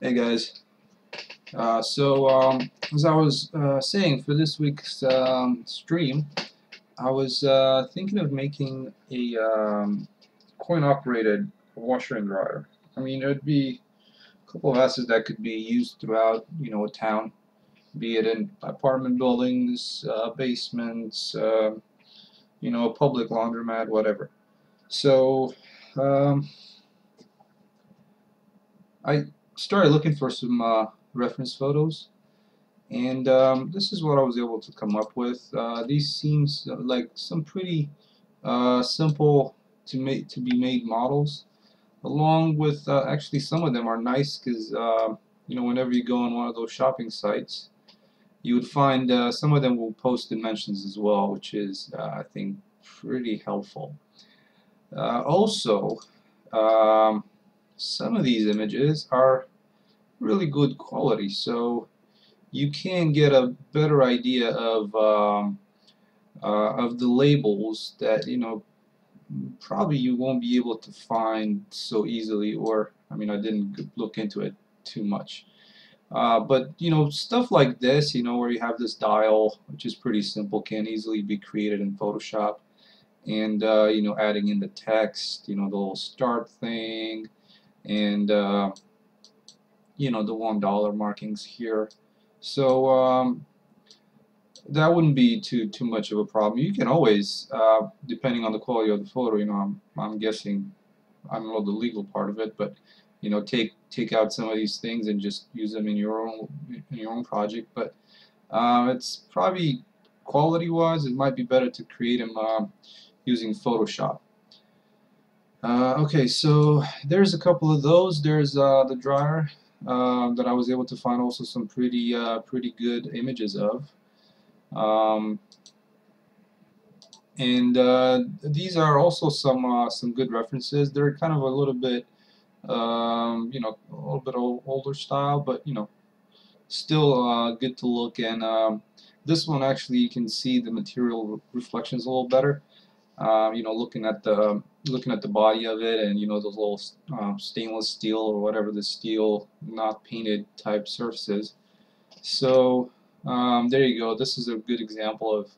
Hey guys, as I was saying for this week's stream, I was thinking of making a coin-operated washer and dryer. I mean, there'd be a couple of assets that could be used throughout, a town, be it in apartment buildings, basements, a public laundromat, whatever. So I started looking for some reference photos. And this is what I was able to come up with. These seems like some pretty simple to be made models, along with actually some of them are nice because whenever you go on one of those shopping sites, you would find some of them will post dimensions as well, which is I think pretty helpful. Also, some of these images are really good quality, so you can get a better idea of the labels that probably you won't be able to find so easily, or I mean I didn't look into it too much. But stuff like this, where you have this dial, which is pretty simple, can easily be created in Photoshop, and adding in the text, the little start thing, and the $1 markings here. So that wouldn't be too much of a problem. You can always, depending on the quality of the photo, I'm guessing, I don't know the legal part of it, but take out some of these things and just use them in your own project. But it's probably quality-wise, it might be better to create them using Photoshop. Okay, so there's a couple of those. There's the dryer that I was able to find also some pretty good images of. And these are also some good references. They're kind of a little bit a little bit older style, but still good to look. And this one actually you can see the material reflections a little better. Looking at the body of it, and those little stainless steel or whatever the steel not painted type surfaces. So there you go. This is a good example of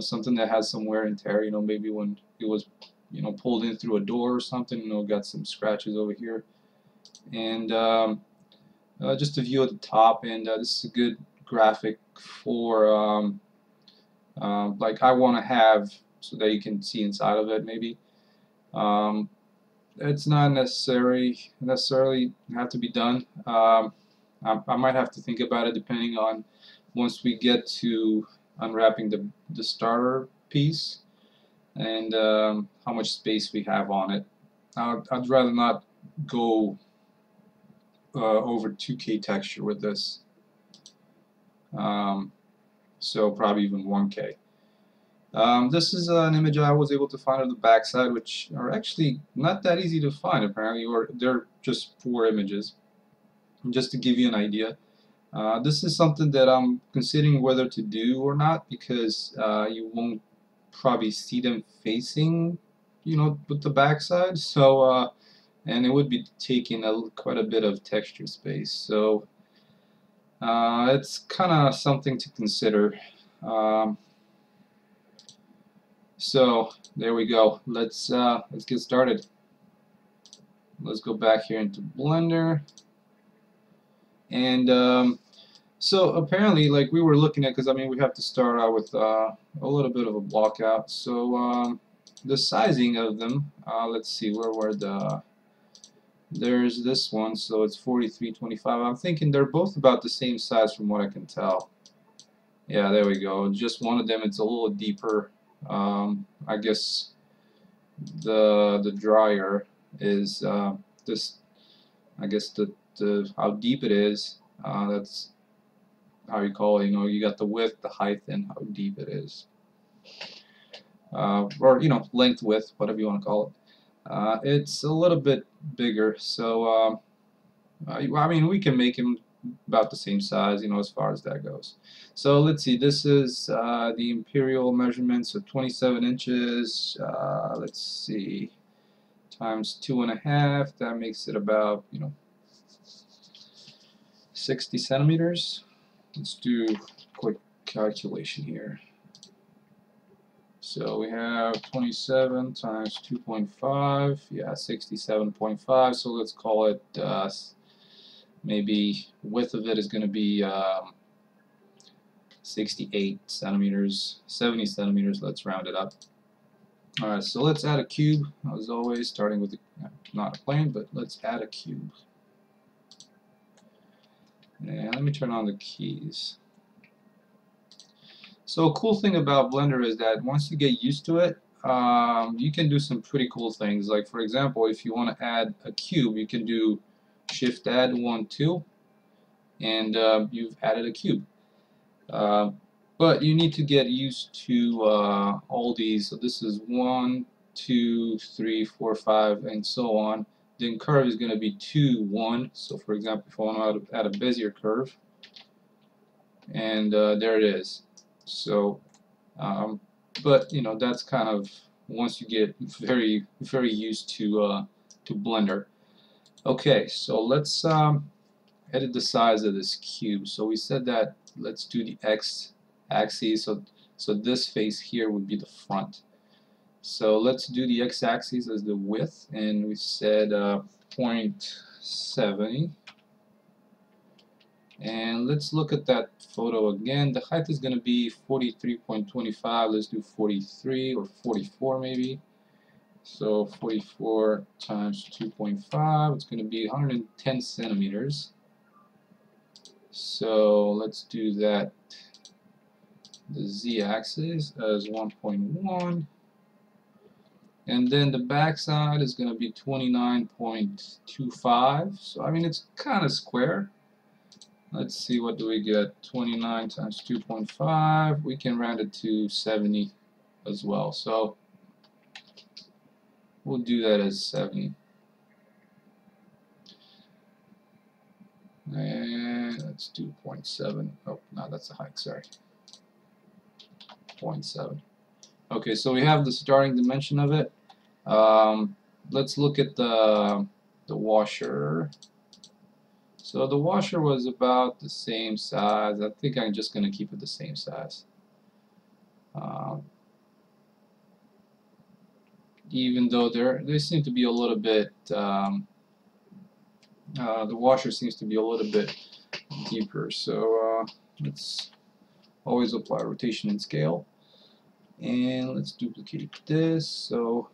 something that has some wear and tear. Maybe when it was pulled in through a door or something. Got some scratches over here, and just a view at the top. And this is a good graphic for like I want to have, so that you can see inside of it. Maybe it's not necessarily have to be done. I might have to think about it depending on once we get to unwrapping the starter piece, and how much space we have on it. I'd rather not go over 2K texture with this, so probably even 1K. This is an image I was able to find on the backside, which are actually not that easy to find apparently, or they're just 4 images. Just to give you an idea, this is something that I'm considering whether to do or not, because you won't probably see them facing, with the backside. So, and it would be taking quite a bit of texture space. So, it's kind of something to consider. So there we go. Let's get started. Let's go back here into Blender. And so apparently, like we were looking at, because I mean we have to start out with a little bit of a block out. So the sizing of them, let's see, where were there's this one, so it's 4325. I'm thinking they're both about the same size from what I can tell. Yeah, there we go. Just one of them, it's a little deeper. I guess the dryer is this. I guess the how deep it is. That's how you call it. You know, you got the width, the height, and how deep it is. Or you know, length, width, whatever you want to call it. It's a little bit bigger, so I mean we can make him about the same size, you know, as far as that goes. So let's see, this is the imperial measurement, so 27 inches, let's see, times 2.5, that makes it about, you know, 60 centimeters. Let's do a quick calculation here. So we have 27 times 2.5, yeah, 67.5, so let's call it, maybe width of it is going to be 68 centimeters, 70 centimeters, let's round it up. Alright, so let's add a cube, as always, starting with, not a plane, but let's add a cube. And let me turn on the keys. So a cool thing about Blender is that once you get used to it, you can do some pretty cool things. Like for example, if you want to add a cube, you can do Shift Add 1, 2, and you've added a cube. But you need to get used to all these. So this is 1, 2, 3, 4, 5, and so on. Then curve is going to be 2, 1. So for example, if I want to add a Bezier curve, and there it is. So, but you know, that's kind of once you get very used to Blender. Okay, so let's edit the size of this cube. So we said that let's do the X axis. So this face here would be the front. So let's do the X axis as the width, and we said 0.70. And let's look at that photo again. The height is going to be 43.25. Let's do 43 or 44 maybe. So 44 times 2.5, it's going to be 110 centimeters. So let's do that. The z-axis as 1.1. And then the back side is going to be 29.25. So I mean it's kind of square. Let's see, what do we get? 29 times 2.5. We can round it to 70 as well. So we'll do that as 70. And let's do 0.7. Oh, no, that's the height, sorry. 0.7. Okay, so we have the starting dimension of it. Let's look at the washer. So the washer was about the same size. I think I'm just going to keep it the same size. Even though they seem to be a little bit, the washer seems to be a little bit deeper. So let's always apply rotation and scale. And let's duplicate this. So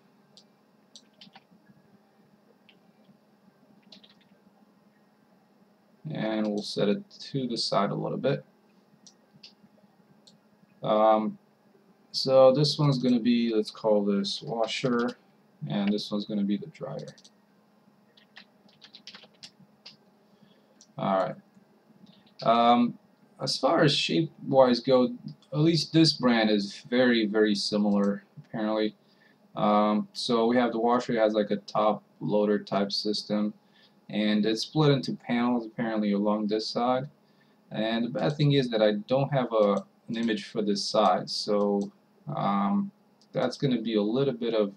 and we'll set it to the side a little bit. So this one's going to be, let's call this washer, and this one's going to be the dryer. Alright. As far as shape-wise go, at least this brand is very similar, apparently. So we have the washer, it has like a top loader type system, and it's split into panels apparently along this side. And the bad thing is that I don't have an image for this side, so that's going to be a little bit of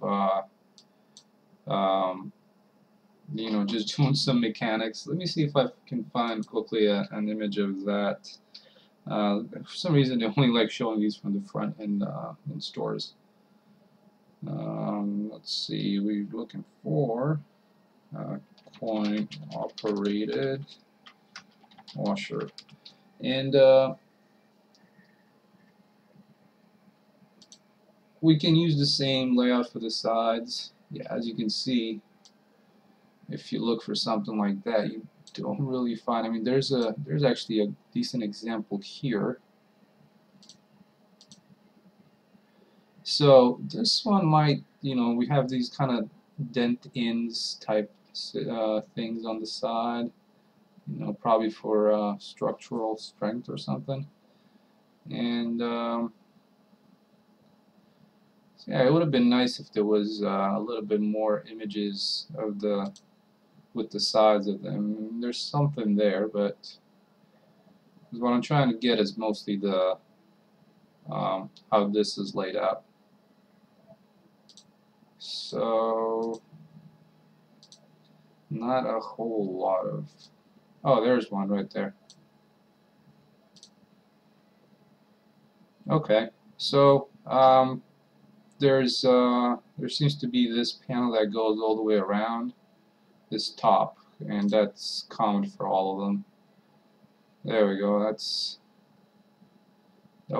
you know, just doing some mechanics. Let me see if I can find quickly an image of that. For some reason they only like showing these from the front in stores. Let's see, we're looking for coin operated washer. And we can use the same layout for the sides. Yeah, as you can see, if you look for something like that, you don't really find. I mean, there's actually a decent example here. So this one might, we have these kind of dent-ins type things on the side, probably for structural strength or something. And so yeah, it would have been nice if there was a little bit more images of with the sides of them. There's something there, but what I'm trying to get is mostly the how this is laid out. So not a whole lot of. Oh, there's one right there. Okay, so there seems to be this panel that goes all the way around this top, and that's common for all of them. There we go. That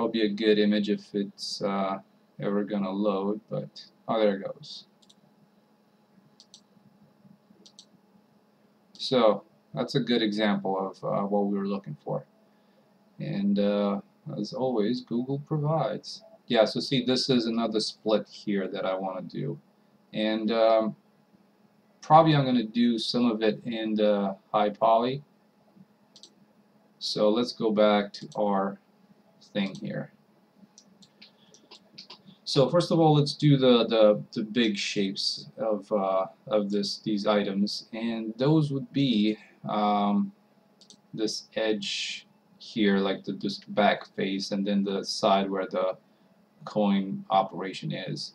would be a good image if it's ever gonna load, but oh, there it goes. So that's a good example of what we were looking for. And as always, Google provides. Yeah, so see, this is another split here that I want to do. And probably I'm going to do some of it in the high poly. So let's go back to our thing here. So first of all, let's do the big shapes of these items, and those would be this edge here, like this back face, and then the side where the coin operation is.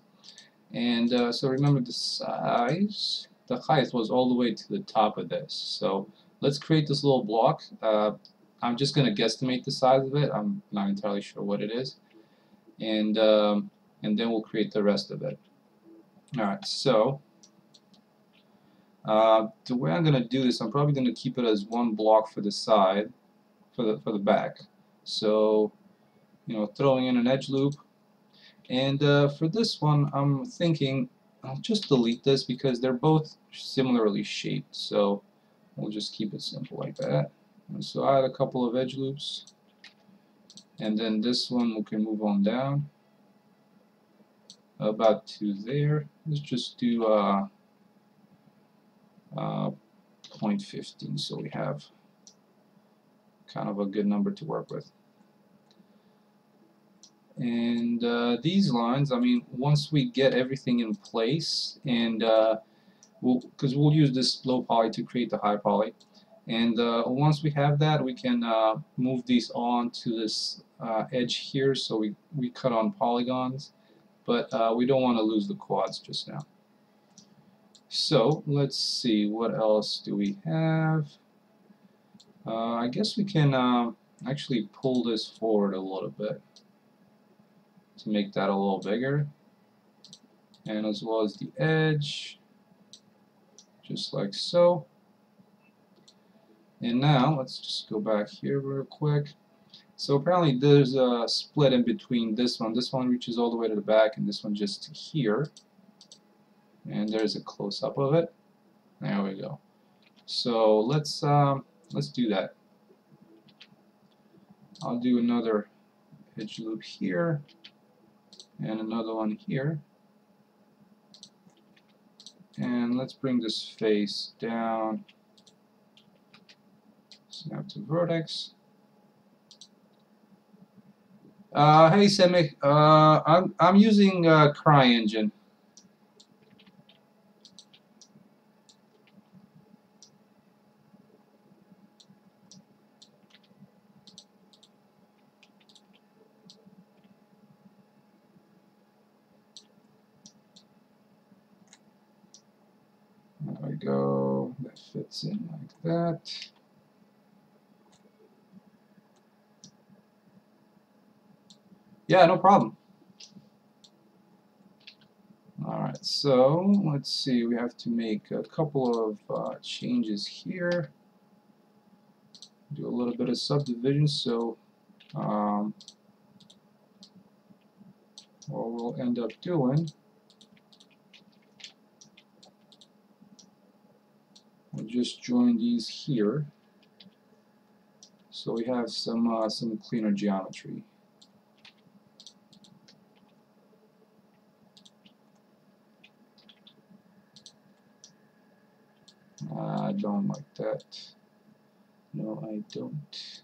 And so remember the size, the height was all the way to the top of this. So let's create this little block. I'm just going to guesstimate the size of it. I'm not entirely sure what it is. And then we'll create the rest of it. Alright, so the way I'm going to do this, I'm probably going to keep it as one block for the side, for the back. So, throwing in an edge loop. And for this one, I'm thinking I'll just delete this because they're both similarly shaped. So we'll just keep it simple like that. And so I add a couple of edge loops. And then this one we can move on down about to there. Let's just do 0.15 so we have kind of a good number to work with. And these lines, I mean, once we get everything in place, and because we'll use this low poly to create the high poly, and once we have that, we can move these on to this edge here, so we cut on polygons, but we don't want to lose the quads just now. So let's see, what else do we have? I guess we can actually pull this forward a little bit to make that a little bigger, and as well as the edge, just like so. And now let's just go back here real quick. So apparently there's a split in between this one reaches all the way to the back, and this one just to here, and there's a close-up of it. There we go. So let's do that. I'll do another edge loop here and another one here, and let's bring this face down, snap to vertex. Hey Semic, I'm using CryEngine. There we go. That fits in like that. Yeah, no problem. Alright, so let's see. We have to make a couple of changes here. do a little bit of subdivision. So what we'll end up doing, we'll just join these here, so we have some cleaner geometry. I don't like that. No, I don't.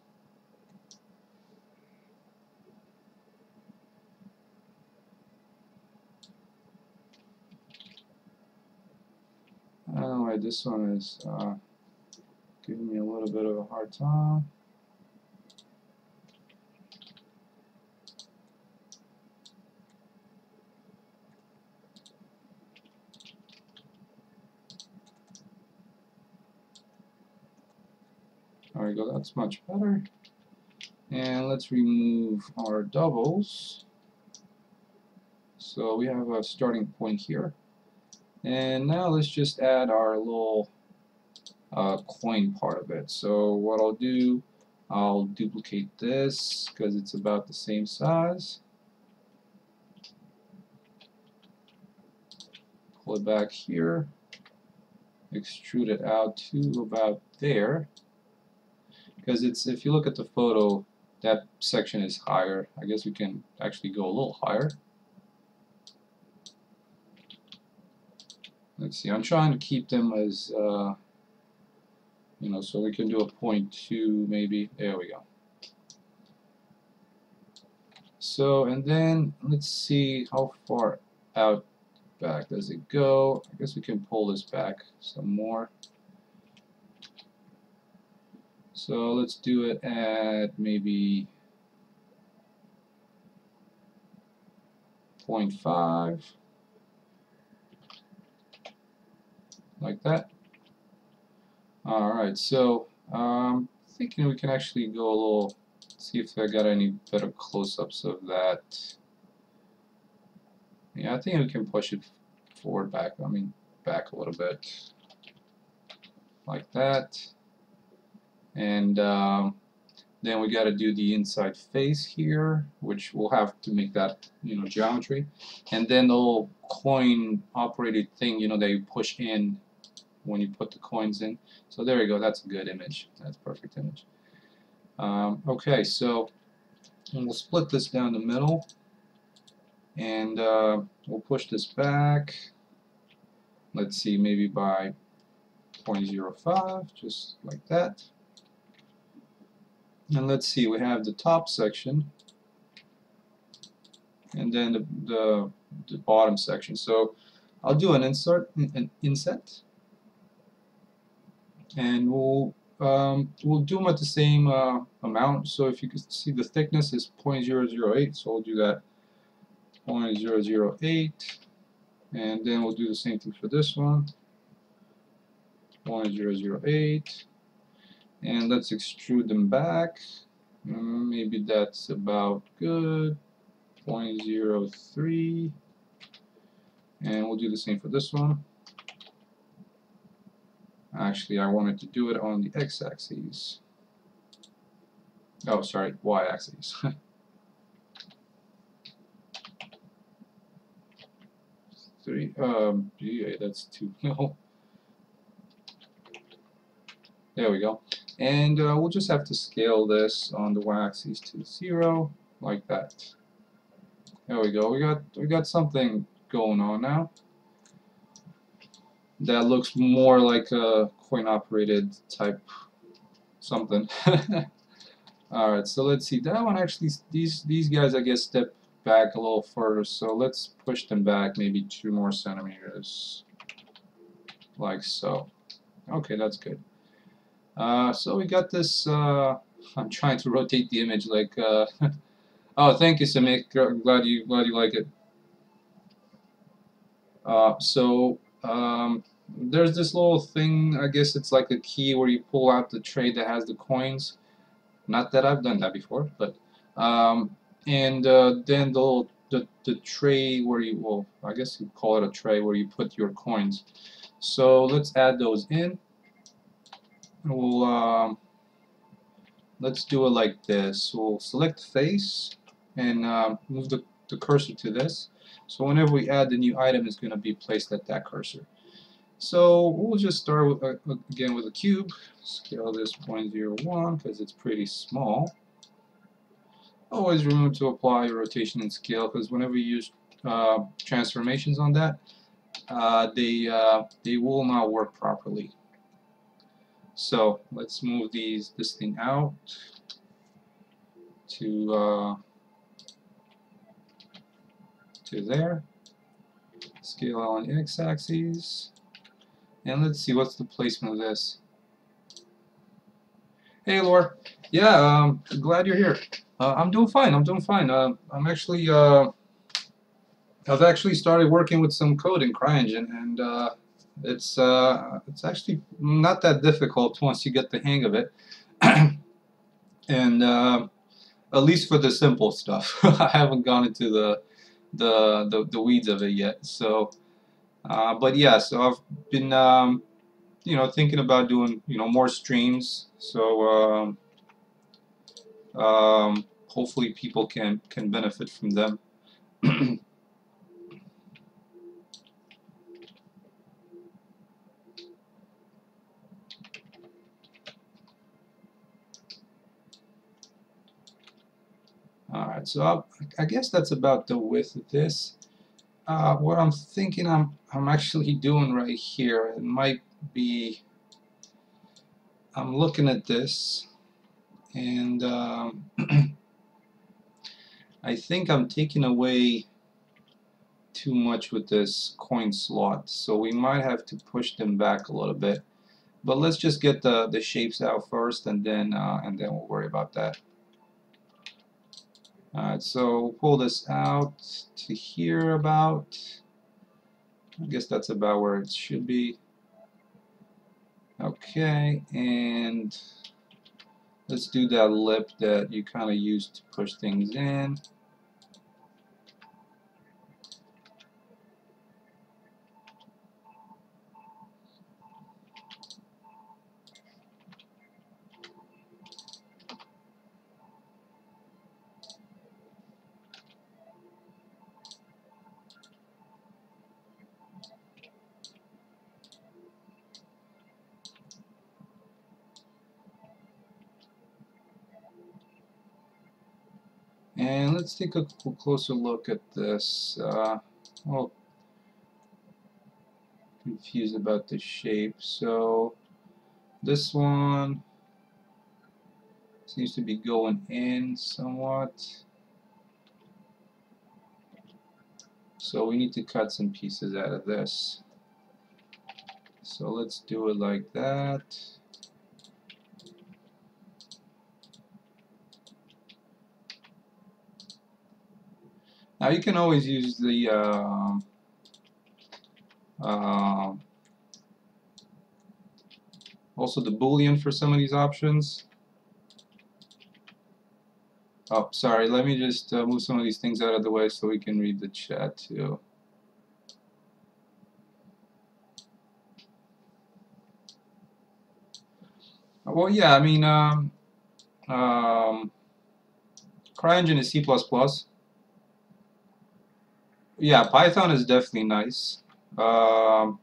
I don't know why this one is giving me a little bit of a hard time. There we go, that's much better. And let's remove our doubles. So we have a starting point here. And now let's just add our little coin part of it. So what I'll do, I'll duplicate this because it's about the same size. Pull it back here. Extrude it out to about there. Because it's, if you look at the photo, that section is higher. I guess we can actually go a little higher. Let's see, I'm trying to keep them as, you know, so we can do a 0.2 maybe. There we go. So, and then let's see how far out back does it go. I guess we can pull this back some more. So let's do it at maybe 0.5, like that. Alright, so thinking we can actually go a little, see if I got any better close-ups of that. Yeah, I think we can push it forward, back, back a little bit, like that. And then we got to do the inside face here, which we'll have to make that, you know, geometry. And then the little coin operated thing, you know, that you push in when you put the coins in. So there you go, that's a good image. That's a perfect image. Okay, so we'll split this down the middle, and we'll push this back, let's see, maybe by 0.05, just like that. And let's see, we have the top section and then the bottom section. So I'll do an inset, and we'll do them at the same amount. So if you can see, the thickness is 0.008, so we'll do that 0.008, and then we'll do the same thing for this one, 0.008, and let's extrude them back. Maybe that's about good, 0.03, and we'll do the same for this one. Actually, I wanted to do it on the x-axis. Oh, sorry, y-axis. Yeah, that's too low. There we go. And we'll just have to scale this on the y-axis to 0, like that. There we go. We got something going on now. That looks more like a coin-operated type something. All right, so let's see. That one actually, these guys, I guess, step back a little further. So let's push them back maybe 2 more centimeters, like so. Okay, that's good. So we got this. I'm trying to rotate the image like. Oh, thank you, Samik. Glad you like it. There's this little thing. I guess it's like a key where you pull out the tray that has the coins. Not that I've done that before, but then the tray where you, well, I guess you call it a tray where you put your coins. So let's add those in. We'll let's do it like this. We'll select face and move the cursor to this. So whenever we add the new item, it's going to be placed at that cursor. So we'll just start with, again with a cube. Scale this 0.01 because it's pretty small. Always remember to apply rotation and scale, because whenever you use transformations on that, they will not work properly. So let's move this thing out to there. Scale on the x-axis, and let's see what's the placement of this. Hey, Laura. Yeah, glad you're here. I'm doing fine. I'm doing fine. I'm actually I've actually started working with some code in CryEngine, and it's actually not that difficult once you get the hang of it. And at least for the simple stuff, I haven't gone into the weeds of it yet. So, but yeah, so I've been you know, thinking about doing, you know, more streams. So hopefully people can benefit from them. Alright, so I guess that's about the width of this. What I'm thinking I'm actually doing right here, it might be, I'm looking at this, and I think I'm taking away too much with this coin slot, so we might have to push them back a little bit. But let's just get the shapes out first, and then we'll worry about that. Alright, so pull this out to here about. I guess that's about where it should be. Okay, and let's do that lip that you kind of used to push things in. And let's take a closer look at this. Well, confused about the shape. So this one seems to be going in somewhat. So we need to cut some pieces out of this. So let's do it like that. Now you can always use the also the Boolean for some of these options. Oh, sorry, let me just move some of these things out of the way so we can read the chat too. Well, yeah, I mean, CryEngine is C++. Yeah, Python is definitely nice. Java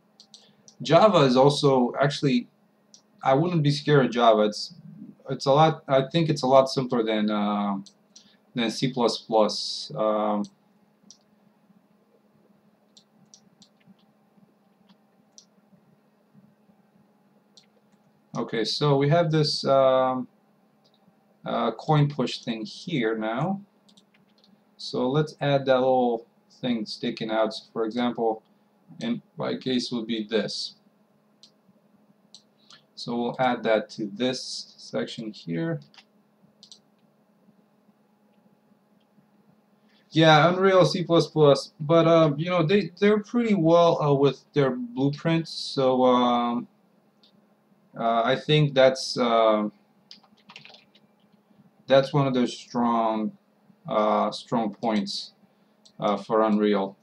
is also, actually, I wouldn't be scared of Java. It's a lot. I think it's a lot simpler than C++. Okay, so we have this coin push thing here now. So let's add that little thing sticking out. So for example, in my case would be this. So we'll add that to this section here. Yeah, Unreal C++, but you know, they're pretty well with their blueprints. So I think that's one of their strong points for Unreal.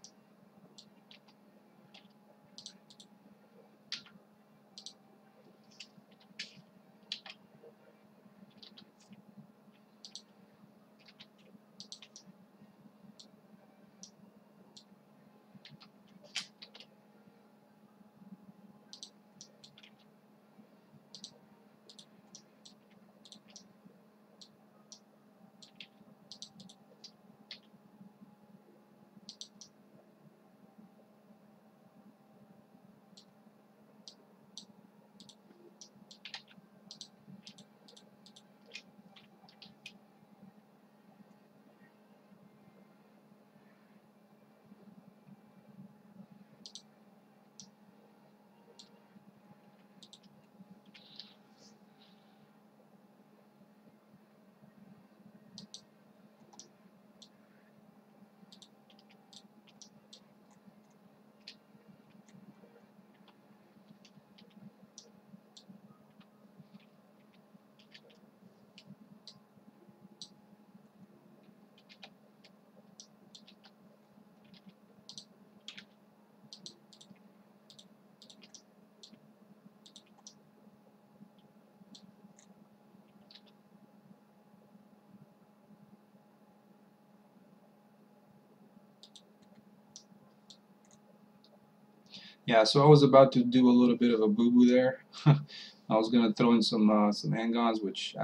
Yeah, so I was about to do a little bit of a boo-boo there. I was gonna throw in some hang-ons, which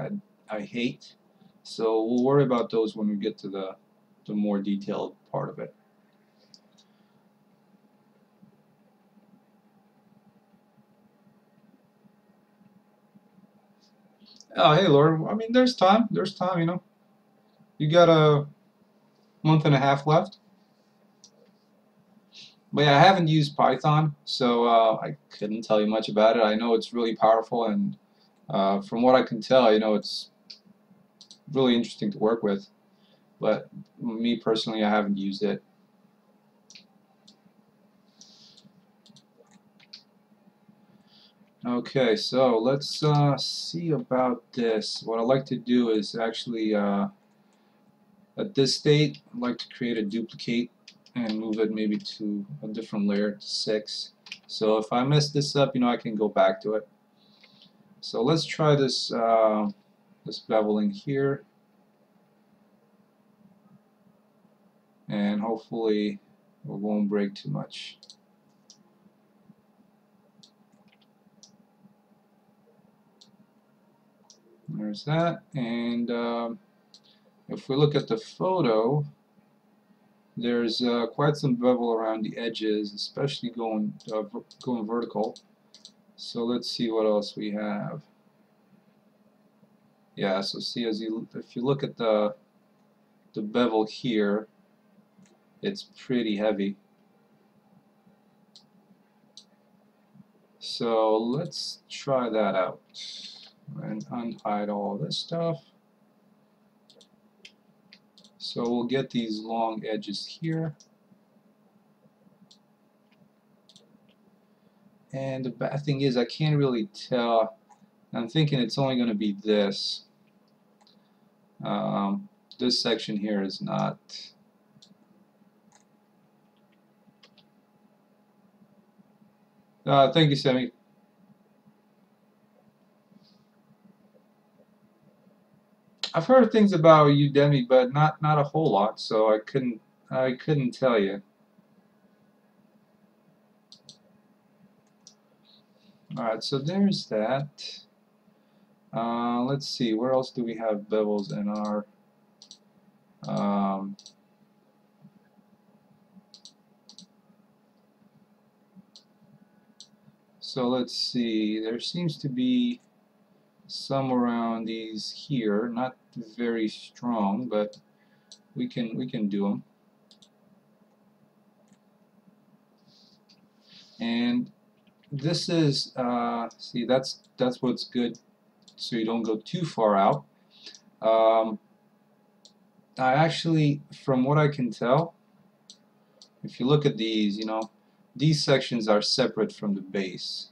I hate. So we'll worry about those when we get to the more detailed part of it. Oh, hey, Lord. I mean, there's time. There's time, you know. You got a month and a half left. But yeah, I haven't used Python, so I couldn't tell you much about it. I know it's really powerful, and from what I can tell, you know, it's really interesting to work with. But me personally, I haven't used it. Okay, so let's see about this. What I like to do is actually, at this state, I'd like to create a duplicate and move it maybe to a different layer, to 6. So if I mess this up, you know, I can go back to it. So let's try this, this beveling here, and hopefully it won't break too much. There's that, and if we look at the photo, there's quite some bevel around the edges, especially going vertical. So let's see what else we have. Yeah, so see, if you look at the bevel here, it's pretty heavy. So let's try that out and unhide all this stuff. So we'll get these long edges here. And the bad thing is I can't really tell. I'm thinking it's only going to be this. This section here is not. Thank you, Sammy. I've heard things about Udemy, but not a whole lot, so I couldn't tell you. All right, so there's that. Let's see, where else do we have bevels in our? Um, so let's see. There seems to be some around these here, not very strong, but we can do them. And this is see, that's what's good, so you don't go too far out. I actually, from what I can tell, if you look at these, you know, these sections are separate from the base.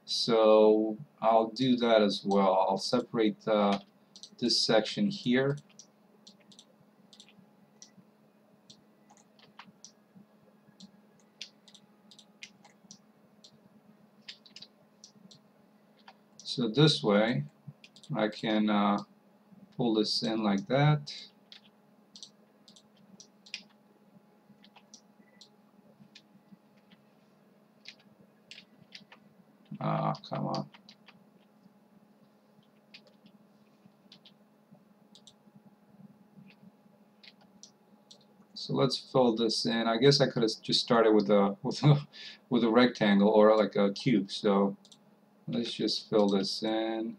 So I'll do that as well. I'll separate this section here. So this way I can pull this in like that. Come on. So let's fill this in. I guess I could have just started with a with a rectangle or like a cube. So let's just fill this in.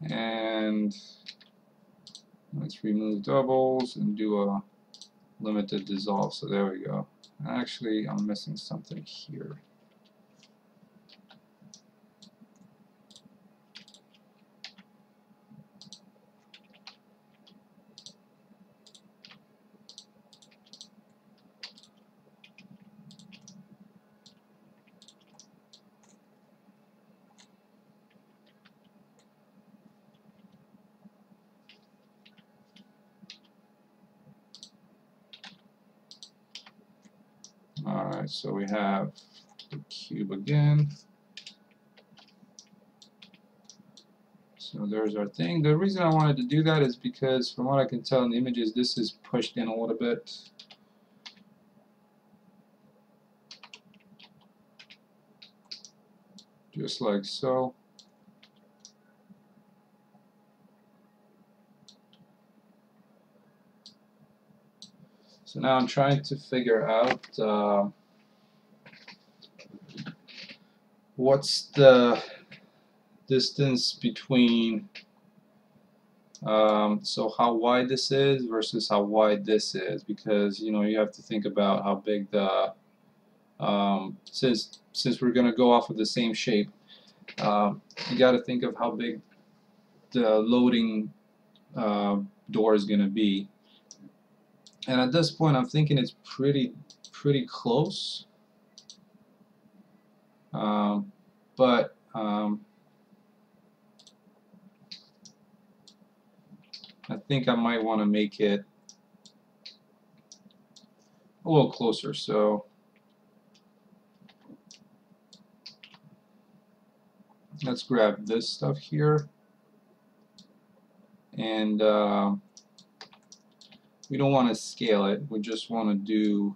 And let's remove doubles and do a limited dissolve. So there we go. Actually, I'm missing something here. Alright, so we have the cube again. So there's our thing. The reason I wanted to do that is because from what I can tell in the images, this is pushed in a little bit. Just like so. So now I'm trying to figure out what's the distance between so how wide this is versus how wide this is, because you know you have to think about how big the since we're going to go off of the same shape, you got to think of how big the loading door is going to be. And at this point, I'm thinking it's pretty close, but I think I might want to make it a little closer. So let's grab this stuff here, and we don't want to scale it. We just want to do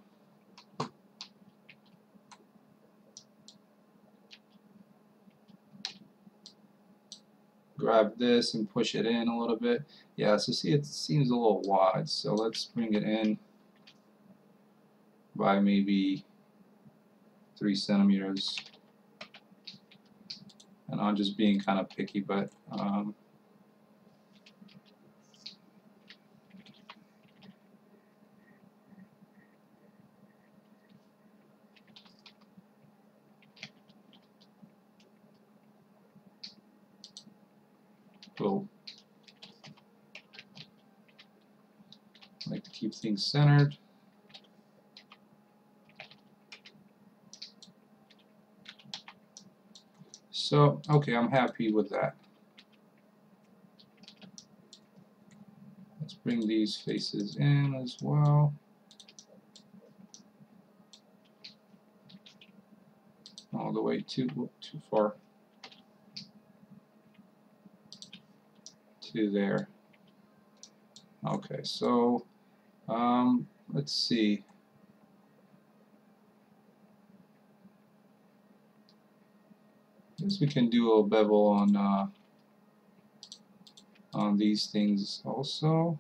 grab this and push it in a little bit. Yeah, so see, it seems a little wide, so let's bring it in by maybe 3 centimeters. And I'm just being kind of picky, but we'll like to keep things centered. So, okay, I'm happy with that. Let's bring these faces in as well. All the way too far to there. Okay, so let's see. I guess we can do a little bevel on these things also.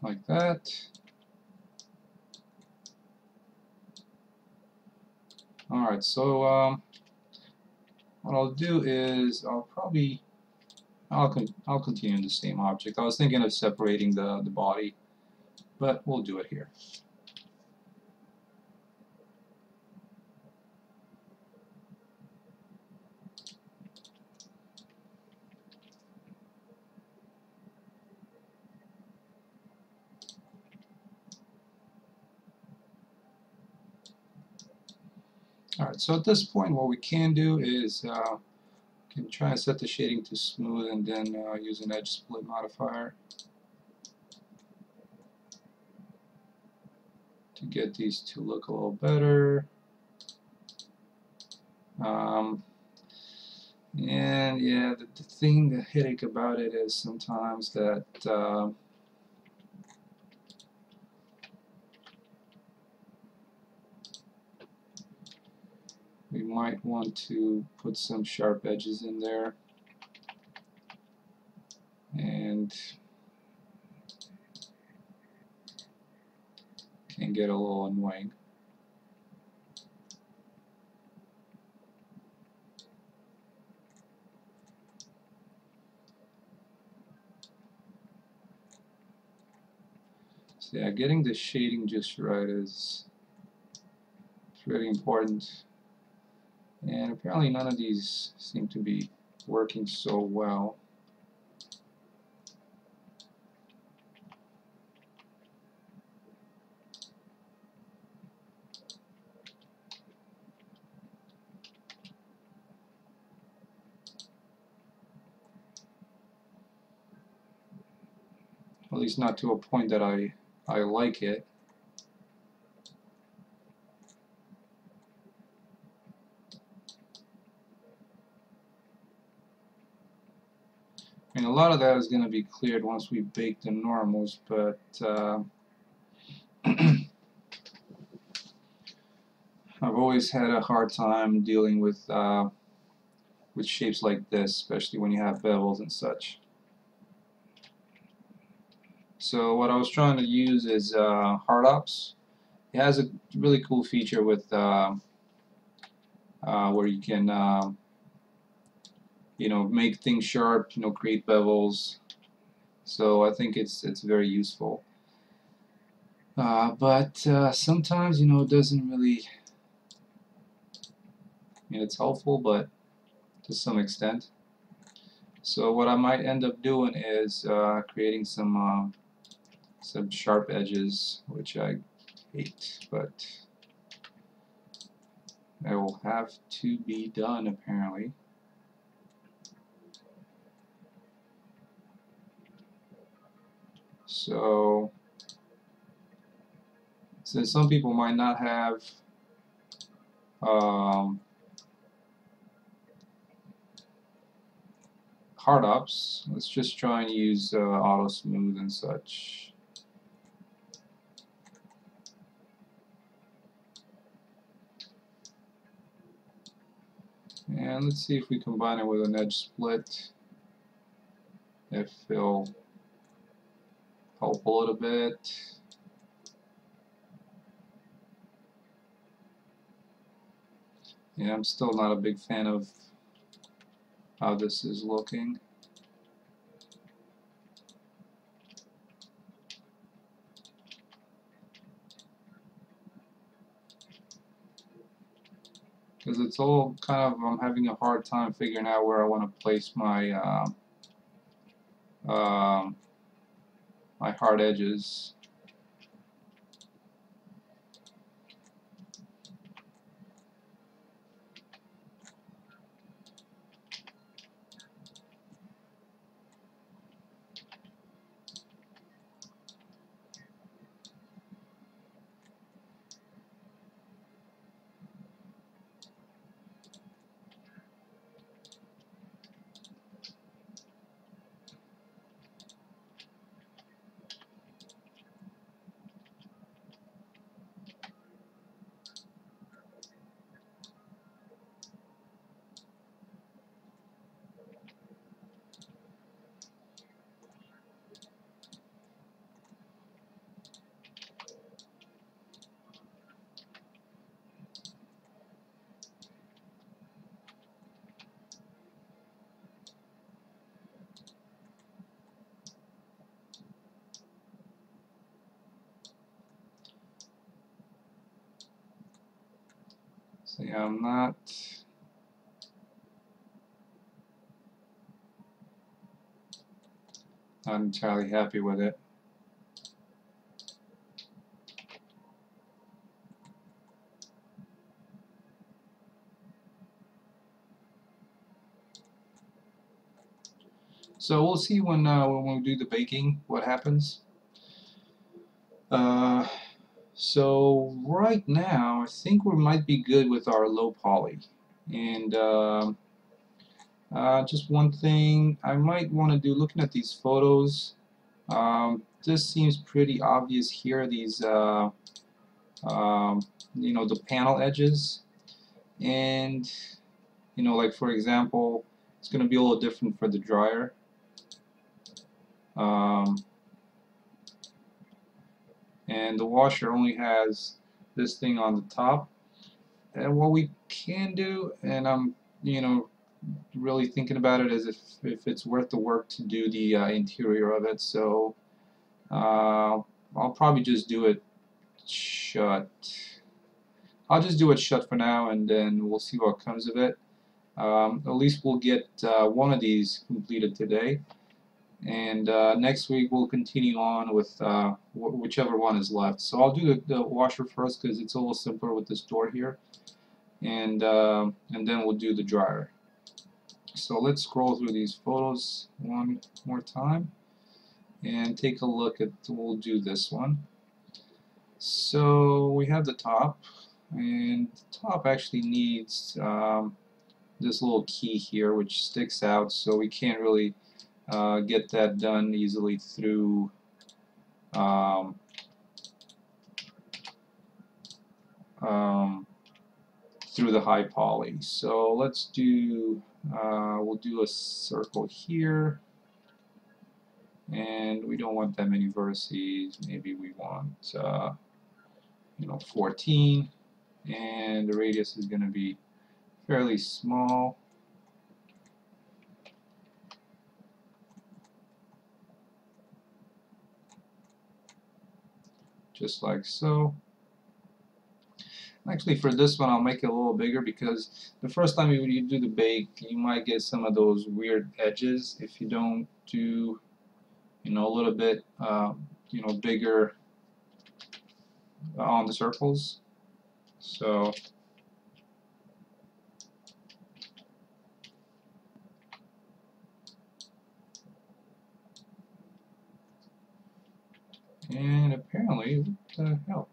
Like that. Alright, so what I'll do is I'll continue in the same object. I was thinking of separating the body, but we'll do it here. Alright, so at this point what we can do is can try and set the shading to smooth and then use an edge split modifier to get these to look a little better. And yeah, the headache about it is sometimes that we might want to put some sharp edges in there, and can get a little annoying. So yeah, getting the shading just right is really important. And apparently none of these seem to be working so well. least not to a point that I like it. I mean, a lot of that is going to be cleared once we bake the normals, but I've always had a hard time dealing with shapes like this, especially when you have bevels and such. So what I was trying to use is Hardops. It has a really cool feature with where you can you know, make things sharp, you know, create bevels. So I think it's very useful. But sometimes, you know, it doesn't really. I mean, it's helpful, but to some extent. So what I might end up doing is creating some sharp edges, which I hate, but that will have to be done apparently. So since some people might not have Hardops, let's just try and use auto smooth and such. And let's see if we combine it with an edge split, if it'll help a little bit. Yeah, I'm still not a big fan of how this is looking. Because it's all kind of, I'm having a hard time figuring out where I want to place my my hard edges. So yeah, I'm not entirely happy with it. So we'll see when we do the baking what happens. So right now I think we might be good with our low poly. And just one thing I might want to do, looking at these photos, this seems pretty obvious here, these you know, the panel edges, and you know, like for example, it's going to be a little different for the dryer. And the washer only has this thing on the top. And what we can do, and I'm, you know, really thinking about it, is if it's worth the work to do the interior of it. So I'll probably just do it shut. I'll just do it shut for now, and then we'll see what comes of it. At least we'll get one of these completed today, and next week we'll continue on with whichever one is left. So I'll do the washer first because it's a little simpler with this door here, and then we'll do the dryer. So let's scroll through these photos one more time, and take a look at, we'll do this one. So we have the top, and the top actually needs this little key here which sticks out, so we can't really get that done easily through um, um, through the high poly. So let's do, we'll do a circle here, and we don't want that many vertices. Maybe we want 14, and the radius is going to be fairly small. Just like so. Actually, for this one, I'll make it a little bigger because the first time you do the bake, you might get some of those weird edges if you don't do, a little bit, bigger on the circles. So, and apparently, what the hell?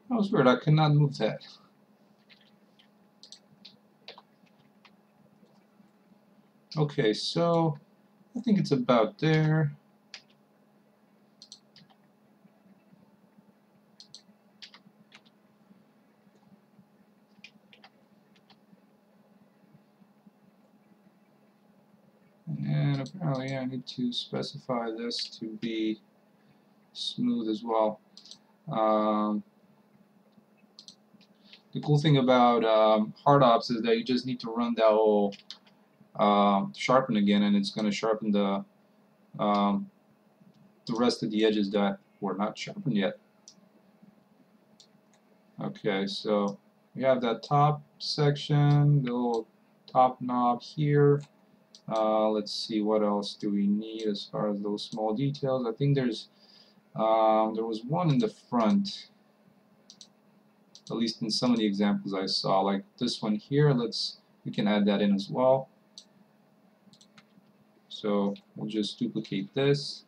That was weird. I could not move that. Okay, so I think it's about there. And apparently I need to specify this to be smooth as well. The cool thing about HardOps is that you just need to run that whole sharpen again, and it's going to sharpen the rest of the edges that were not sharpened yet. Okay, so we have that top section, the little top knob here. Let's see, what else do we need as far as those small details. I think there was one in the front, at least in some of the examples I saw, like this one here. We can add that in as well. So we'll just duplicate this.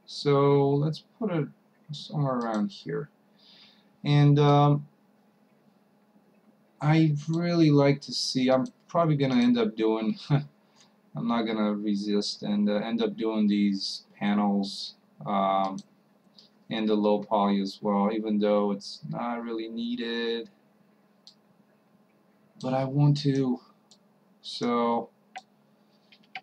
So let's put it somewhere around here. And I really like to see, I'm probably going to end up doing, I'm not going to resist and end up doing these panels and the low poly as well, even though it's not really needed. But I want to, so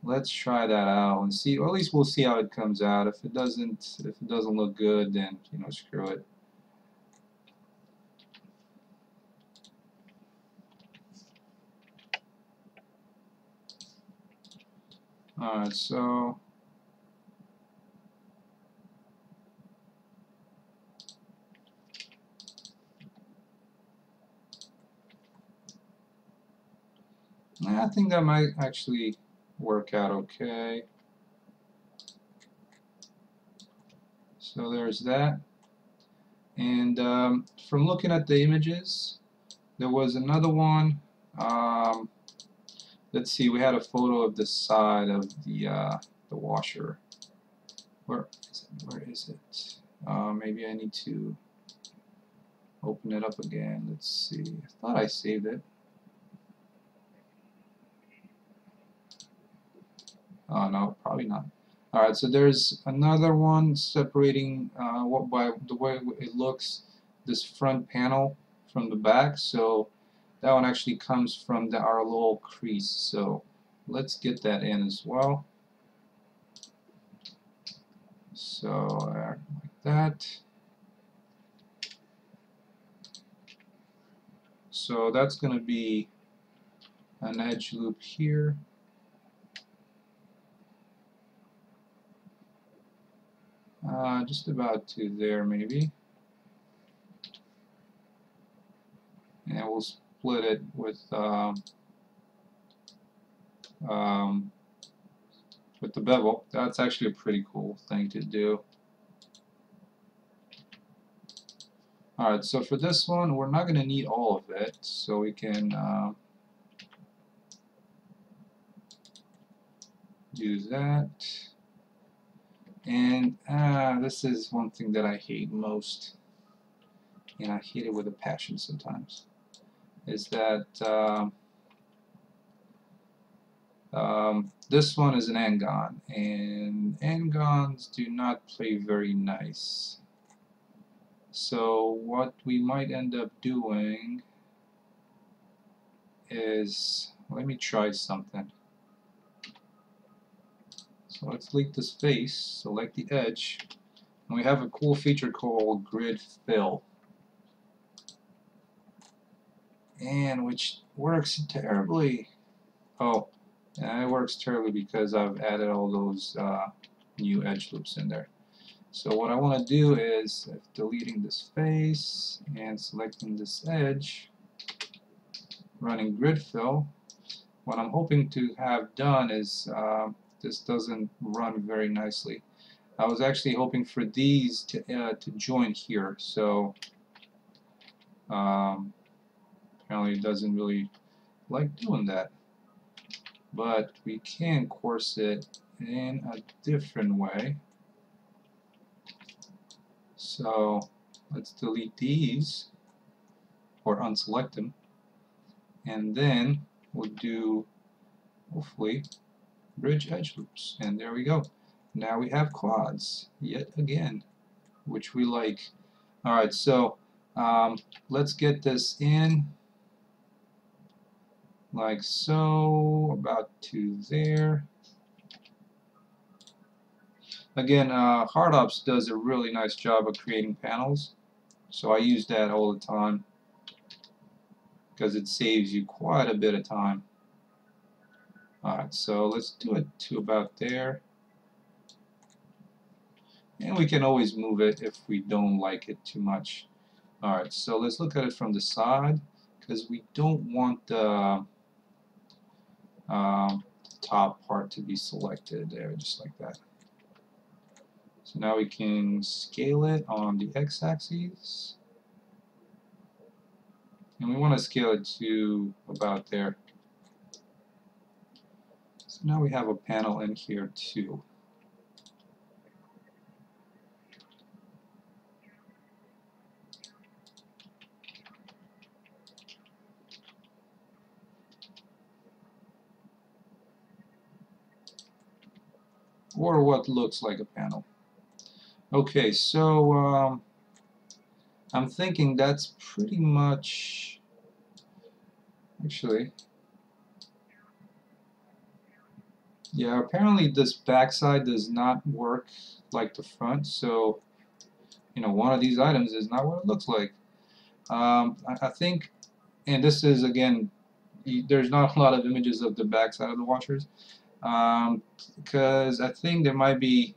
let's try that out and see, or at least we'll see how it comes out. If it doesn't look good, then screw it. Alright, so I think that might actually work out okay. So there's that. And from looking at the images, there was another one. Let's see, we had a photo of the side of the washer. Where is it? Maybe I need to open it up again. Let's see. I thought I saved it. Oh no, probably not. Alright, so there's another one separating by the way it looks, this front panel from the back. So that one actually comes from our little crease. So let's get that in as well. So like that. So that's going to be an edge loop here. Just about to there maybe. And split it with the bevel. That's actually a pretty cool thing to do. Alright, so for this one, we're not going to need all of it, so we can do that. And this is one thing that I hate most, and I hate it with a passion sometimes, is that this one is an Angon, and Angons do not play very nice. So what we might end up doing is, let me try something. So let's delete this face, select the edge, and we have a cool feature called Grid Fill, and which works terribly. Oh, and it works terribly because I've added all those new edge loops in there. So what I want to do is, deleting this face and selecting this edge, running Grid Fill, what I'm hoping to have done is this doesn't run very nicely. I was actually hoping for these to join here, so apparently it doesn't really like doing that. But we can course it in a different way. So let's delete these, or unselect them, and then we'll do, hopefully, bridge edge loops, and there we go. Now we have quads yet again, which we like. Alright, so let's get this in like so, about to there. Again, HardOps does a really nice job of creating panels, so I use that all the time because it saves you quite a bit of time. Alright, so let's do it to about there. And we can always move it if we don't like it too much. Alright, so let's look at it from the side, because we don't want the top part to be selected there, just like that. So now we can scale it on the x-axis, and we want to scale it to about there. So now we have a panel in here too. Or what looks like a panel. Okay, so I'm thinking that's pretty much, actually, yeah, apparently this backside does not work like the front, so one of these items is not what it looks like. I think, and this is again, there's not a lot of images of the backside of the washers, because I think there might be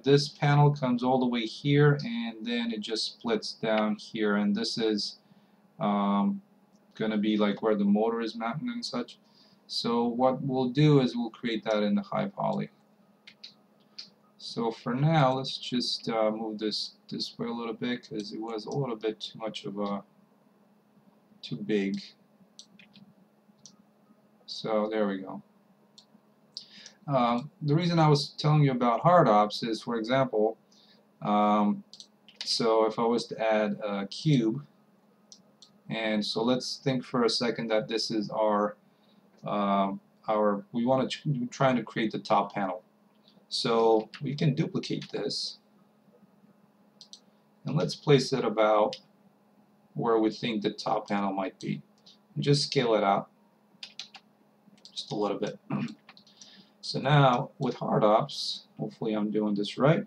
this panel comes all the way here, and then it just splits down here, and this is gonna be like where the motor is mounted and such. So what we'll do is we'll create that in the high poly. So for now, let's just move this way a little bit, because it was a little bit too much of a too big. So there we go. The reason I was telling you about HardOps is, for example, so if I was to add a cube, and so let's think for a second that this is our we want to trying to create the top panel. So we can duplicate this, and let's place it about where we think the top panel might be, and just scale it out just a little bit. So now with HardOps, hopefully I'm doing this right,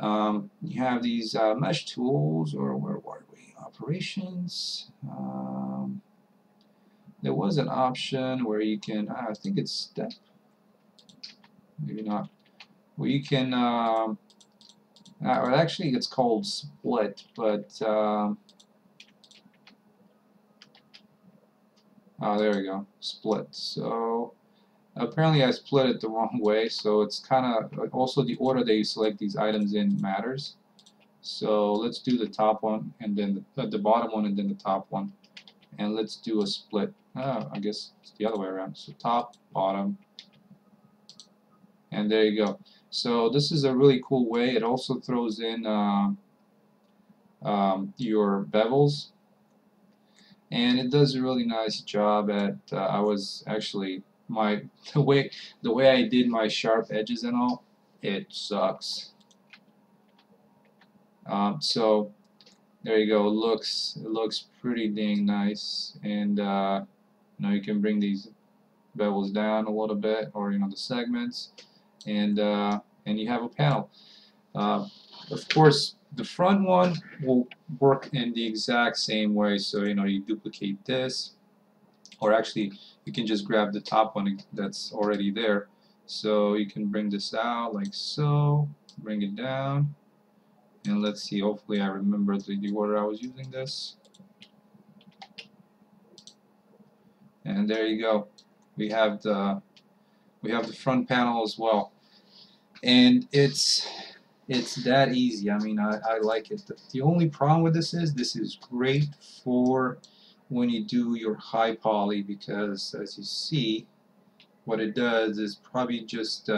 you have these mesh tools, or where were we? Operations. There was an option where you can, I think it's step, maybe not, where you can, or actually it's called split, but Oh, there we go. Split. So apparently I split it the wrong way, so it's kind of also the order that you select these items in matters. So let's do the top one and then the bottom one and then the top one. And let's do a split. I guess it's the other way around. So top, bottom, and there you go. So this is a really cool way. It also throws in your bevels, and it does a really nice job at. I was actually my the way I did my sharp edges and all, it sucks. So there you go. It looks pretty dang nice, and you can bring these bevels down a little bit, or the segments, and you have a panel. Uh, of course, the front one will work in the exact same way. So you duplicate this, or actually you can just grab the top one that's already there. So you can bring this out like so, bring it down, and let's see. Hopefully, I remember the order I was using this. And there you go. We have the front panel as well, and it's that easy. I mean, I like it. The only problem with this is great for when you do your high poly, because as you see, what it does is probably just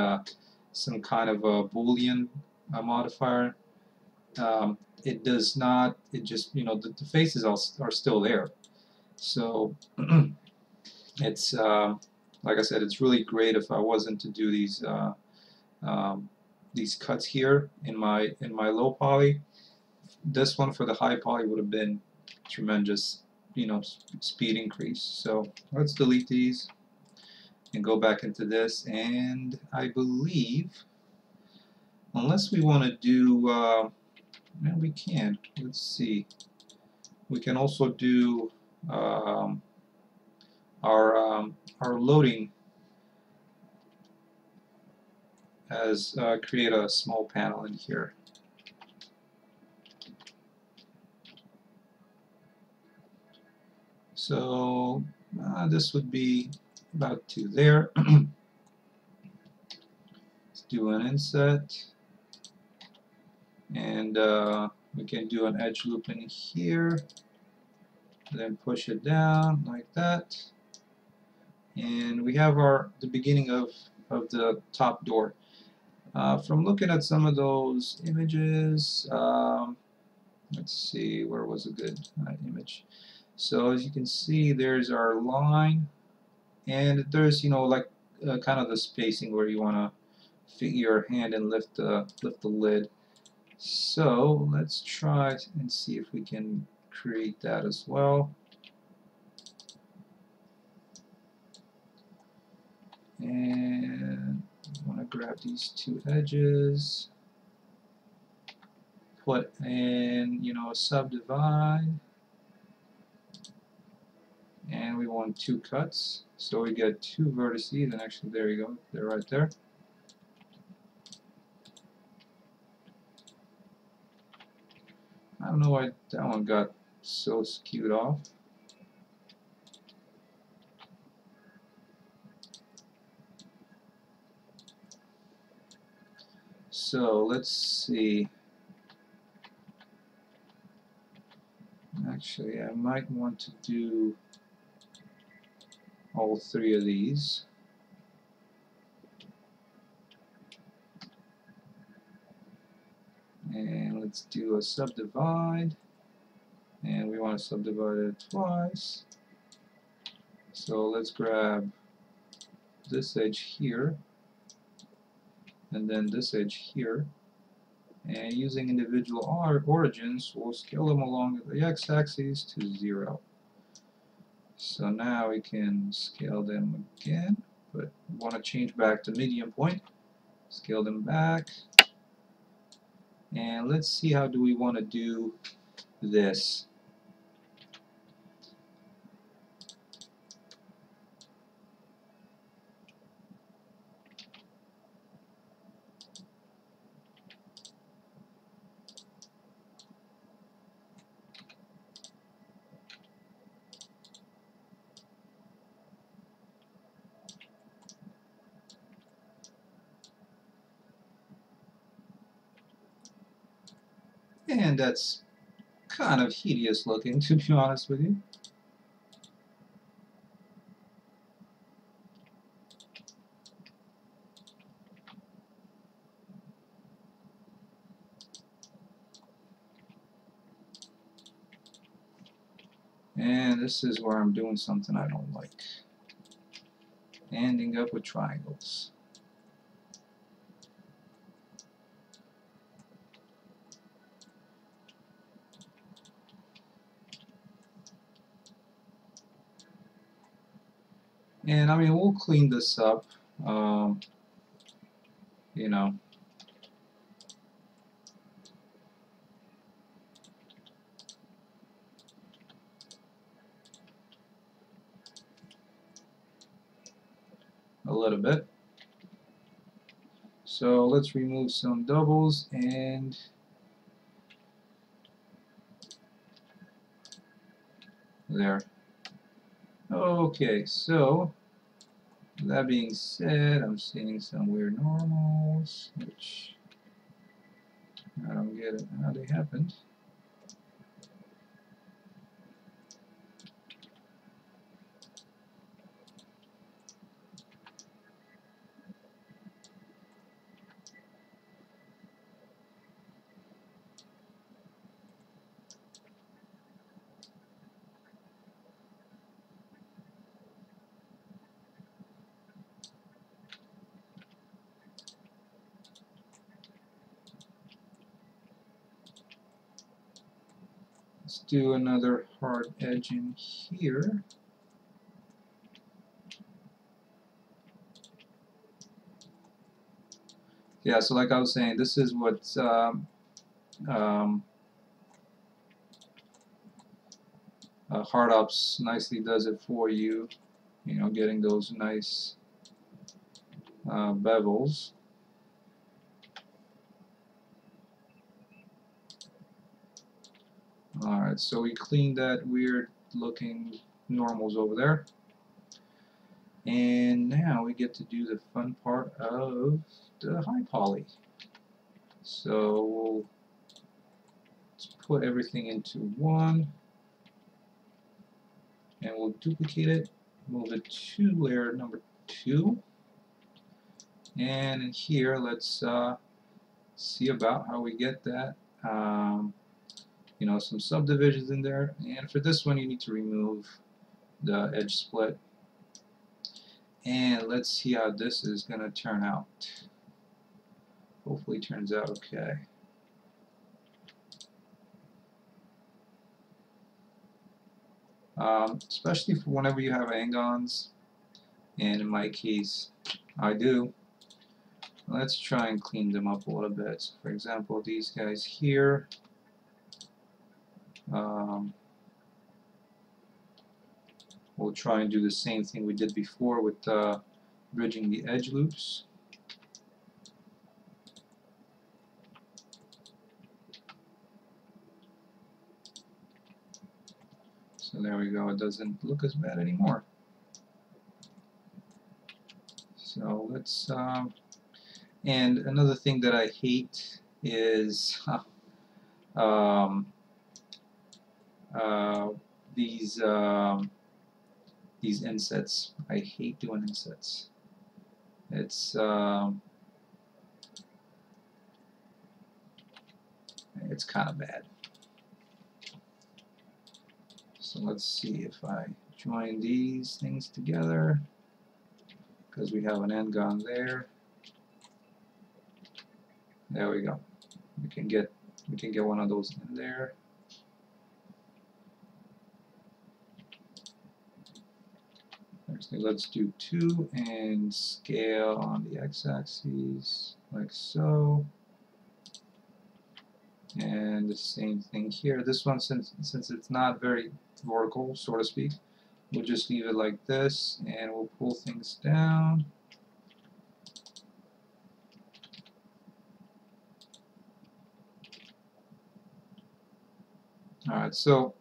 some kind of a Boolean modifier. It does not. It just the faces are still there. So it's like I said, it's really great if I wasn't to do these cuts here in my low poly. This one for the high poly would have been tremendous, speed increase. So let's delete these and go back into this. And I believe, unless we want to do, we can. Let's see. We can also do our loading as create a small panel in here. So this would be about to there. Let's do an inset, and we can do an edge loop in here, then push it down like that, and we have the beginning of the top door. From looking at some of those images, let's see, where was a good image? So as you can see, there's our line, and there's like kind of the spacing where you want to fit your hand and lift the lid. So let's try and see if we can create that as well. And I want to grab these two edges, put in a subdivide, and we want two cuts, so we get two vertices, and actually there you go, they're right there. I don't know why that one got so skewed off. So let's see. Actually, I might want to do all three of these. And let's do a subdivide. And we want to subdivide it twice. So let's grab this edge here, and then this edge here. And using individual origins, we'll scale them along the x-axis to 0. So now we can scale them again, but we want to change back to medium point. Scale them back. And let's see, how do we want to do this? And that's kind of hideous looking, to be honest with you. And this is where I'm doing something I don't like. Ending up with triangles. And I mean, we'll clean this up, you know. A little bit. So let's remove some doubles and there. Okay, so that being said, I'm seeing some weird normals, which I don't get how they happened. Let's do another hard edge in here. Yeah, so like I was saying, this is what Hard Ops nicely does it for you. You know, getting those nice bevels. Alright, so we cleaned that weird looking normals over there. And now we get to do the fun part of the high poly. So let's put everything into one, and we'll duplicate it, move it to layer number 2, and in here let's see about how we get that. You know, some subdivisions in there, and for this one you need to remove the edge split. And let's see how this is going to turn out. Hopefully it turns out okay. Especially for whenever you have angons, and in my case I do. Let's try and clean them up a little bit. So for example, these guys here, we'll try and do the same thing we did before with bridging the edge loops. So there we go, it doesn't look as bad anymore. So let's, and another thing that I hate is these insets. I hate doing insets. It's kind of bad. So let's see if I join these things together, because we have an n-gon there. There we go. We can get one of those in there. Actually, let's do 2 and scale on the x-axis like so. And the same thing here. This one, since it's not very vertical, so to speak, we'll just leave it like this, and we'll pull things down. Alright, so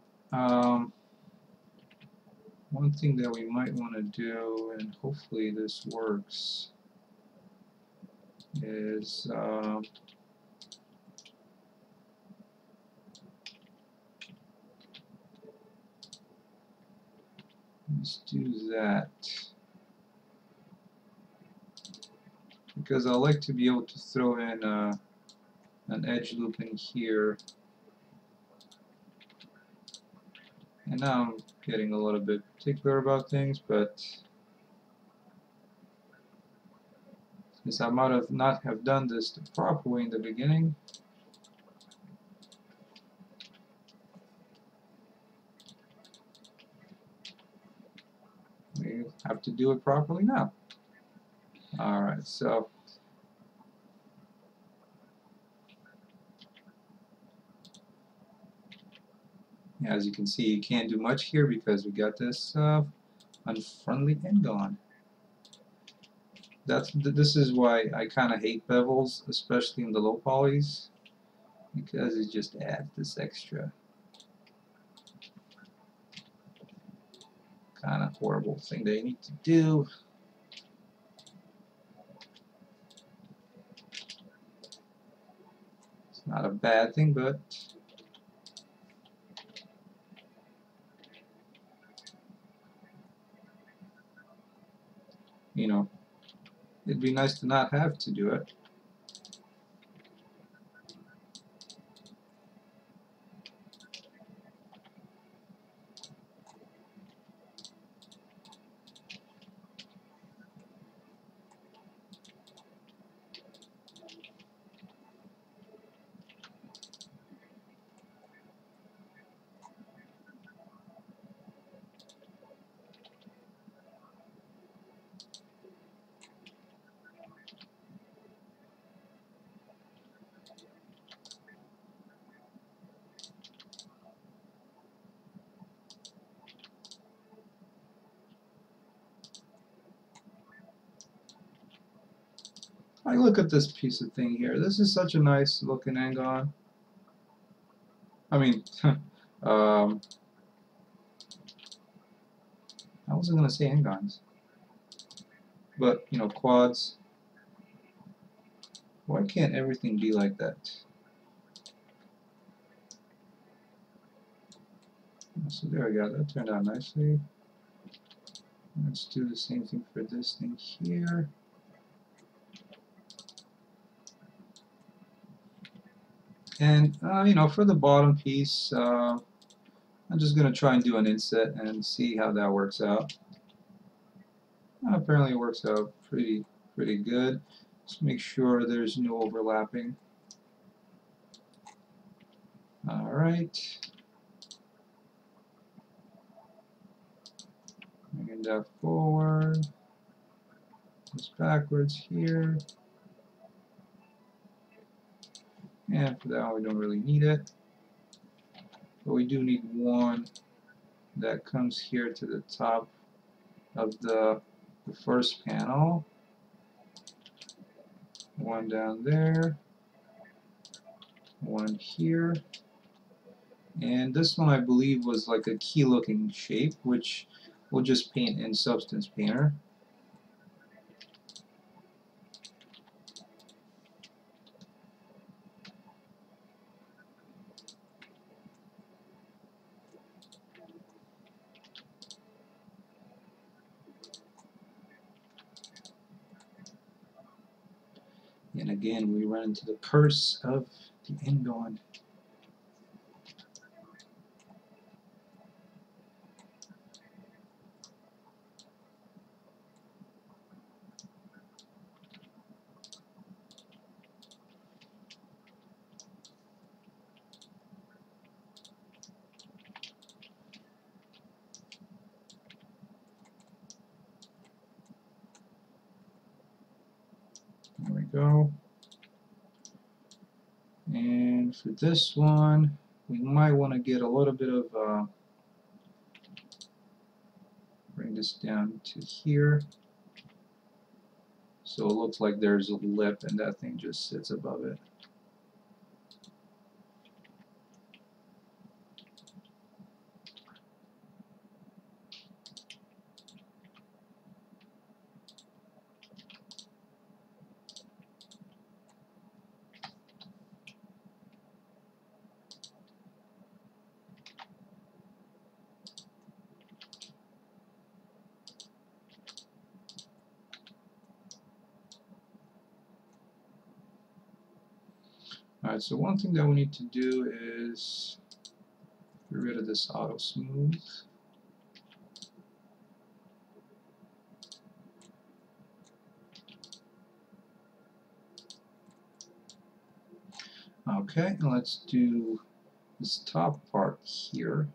one thing that we might want to do, and hopefully this works, is Let's do that. Because I like to be able to throw in an edge loop in here. And now I'm getting a little bit particular about things, but since I might have not have done this the proper way in the beginning, we have to do it properly now. Alright, so as you can see, you can't do much here because we got this unfriendly end-on. This is why I kind of hate bevels, especially in the low polys, because it just adds this extra kind of horrible thing that you need to do. It's not a bad thing, but you know, it'd be nice to not have to do it. I look at this piece of thing here. This is such a nice looking end-on. I mean, I wasn't gonna say end-ons, but you know, quads. Why can't everything be like that? So there we go. That turned out nicely. Let's do the same thing for this thing here. And you know, for the bottom piece, I'm just gonna try and do an inset and see how that works out. Apparently, it works out pretty good. Just make sure there's no overlapping. All right. Bringing that forward. Goes backwards here. And for that one, we don't really need it. But we do need one that comes here to the top of the first panel. One down there. One here. And this one I believe was like a key looking shape, which we'll just paint in Substance Painter. And again, we run into the curse of the end-on. There we go. And for this one, we might want to get a little bit of, bring this down to here. So it looks like there's a lip and that thing just sits above it. Alright, so one thing that we need to do is get rid of this auto smooth. Okay, and let's do this top part here.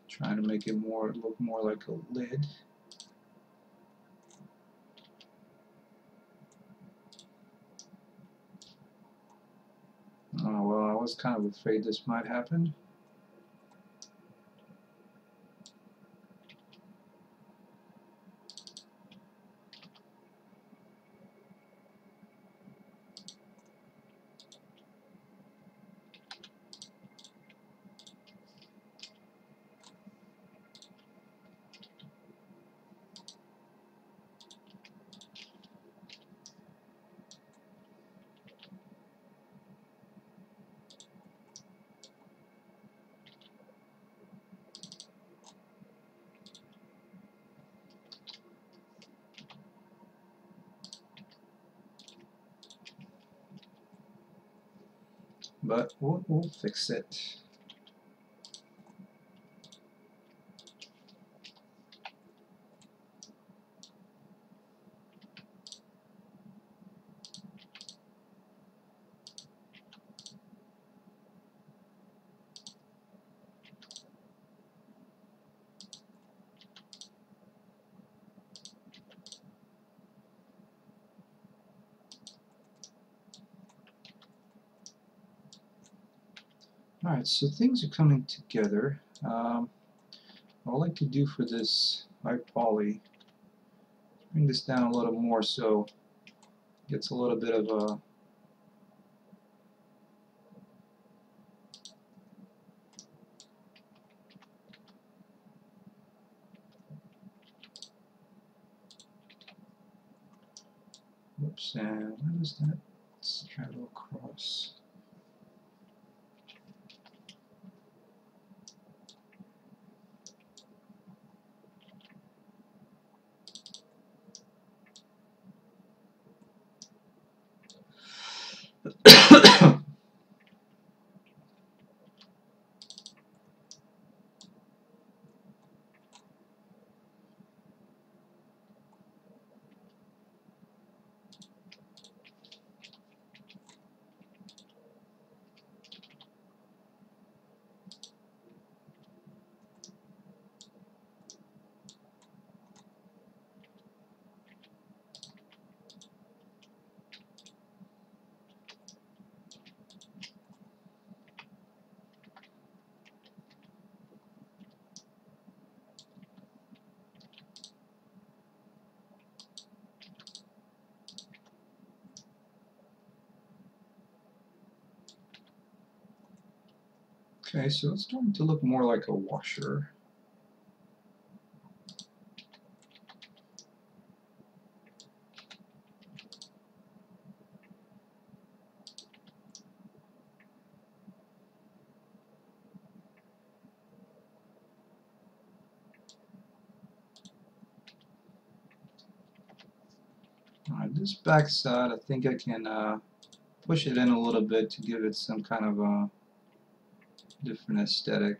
Trying to make it look more like a lid. Oh well, I was kind of afraid this might happen. But we'll fix it. Alright, so things are coming together. What I'd like to do for this high poly, bring this down a little more so it gets a little bit of a whoops, and what is that? Let's travel across. Okay, so it's starting to look more like a washer. Alright, this back side, I think I can push it in a little bit to give it some kind of a different aesthetic.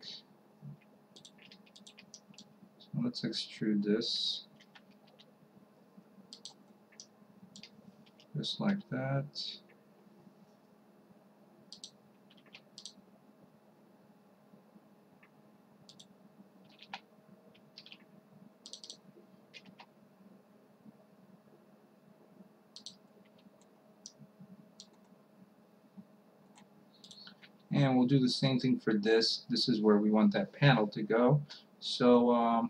So let's extrude this. Just like that. And we'll do the same thing for this. This is where we want that panel to go. So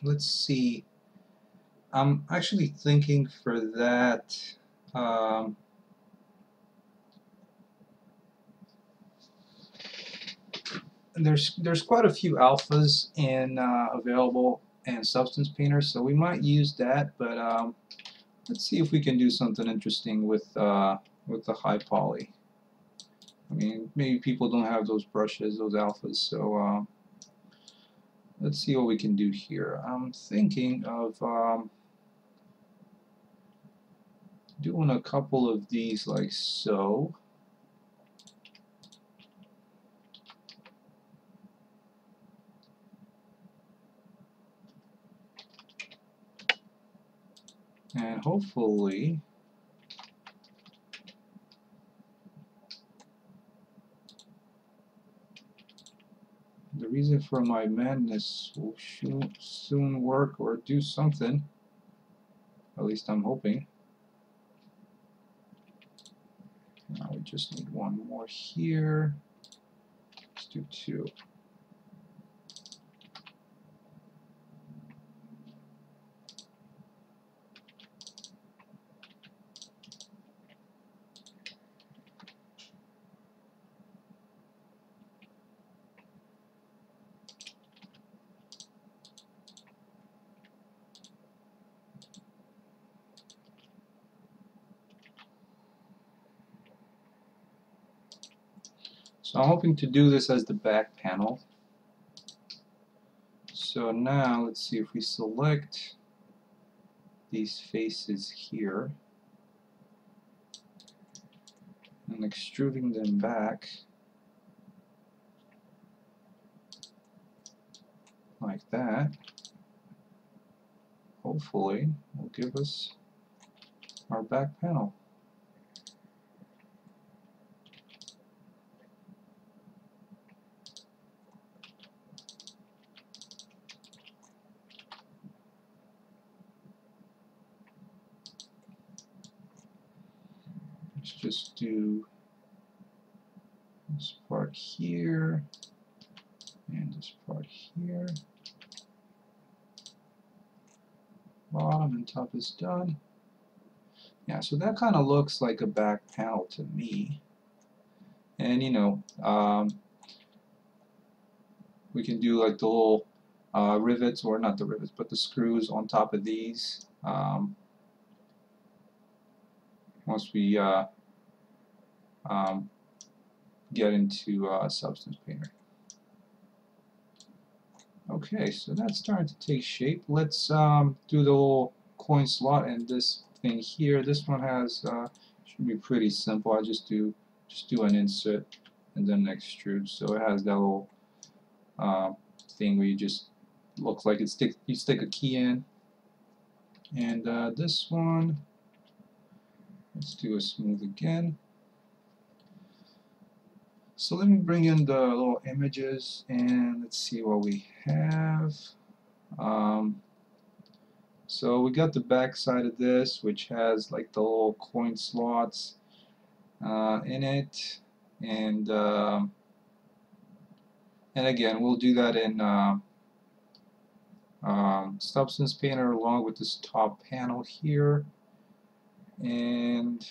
let's see. I'm actually thinking for that there's quite a few alphas in available in Substance Painter, so we might use that. But let's see if we can do something interesting with the high poly. I mean, maybe people don't have those brushes, those alphas, so let's see what we can do here. I'm thinking of doing a couple of these like so. And hopefully the reason for my madness will soon work or do something. At least I'm hoping. Now we just need one more here. Let's do two. So I'm hoping to do this as the back panel. So now let's see if we select these faces here and extruding them back like that, hopefully will give us our back panel. Let's just do this part here and this part here. Bottom and top is done. Yeah, so that kind of looks like a back panel to me. And you know, we can do like the little rivets, or not the rivets, but the screws on top of these. Once we get into Substance Painter. Okay, so that's starting to take shape. Let's do the little coin slot and this thing here. This one has should be pretty simple. I just do an insert and then extrude. So it has that little thing where you just looks like you stick a key in. And this one, let's do a smooth again. So let me bring in the little images and let's see what we have. So we got the back side of this, which has like the little coin slots in it, and again we'll do that in Substance Painter along with this top panel here, and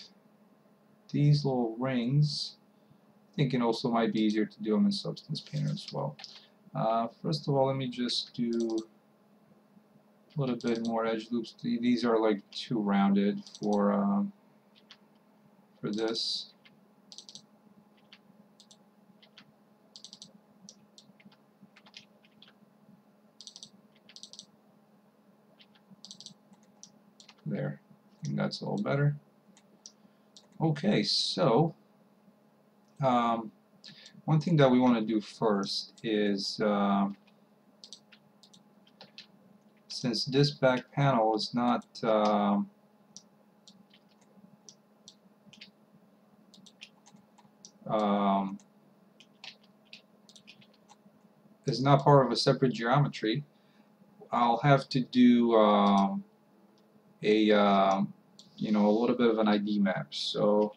these little rings. Thinking also might be easier to do them in Substance Painter as well. First of all, let me just do a little bit more edge loops. These are like too rounded for this. There, I think that's a little better. Okay, so one thing that we want to do first is since this back panel is not part of a separate geometry, I'll have to do you know, a little bit of an ID map. So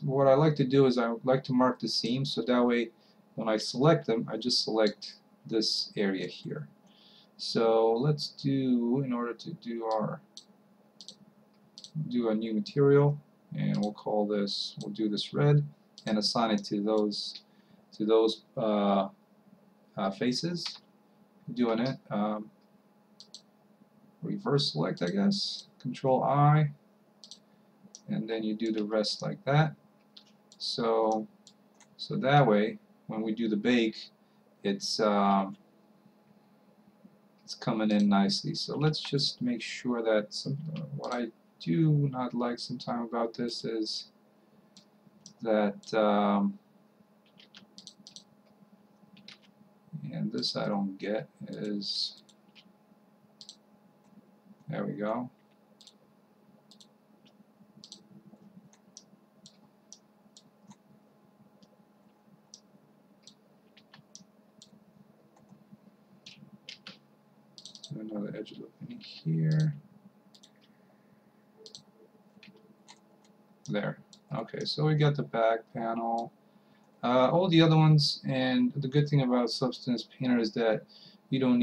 what I like to do is I like to mark the seams, so that way when I select them, I just select this area here. So let's do, in order to do a new material, and we'll do this red and assign it to those faces. Doing it reverse select, I guess, Control I, and then you do the rest like that. So that way when we do the bake, it's it's coming in nicely. So let's just make sure that what I do not like sometime about this is that and this I don't get is, there we go. Another edge loop in here. There. Okay, so we got the back panel. All the other ones, and the good thing about Substance Painter is that you don't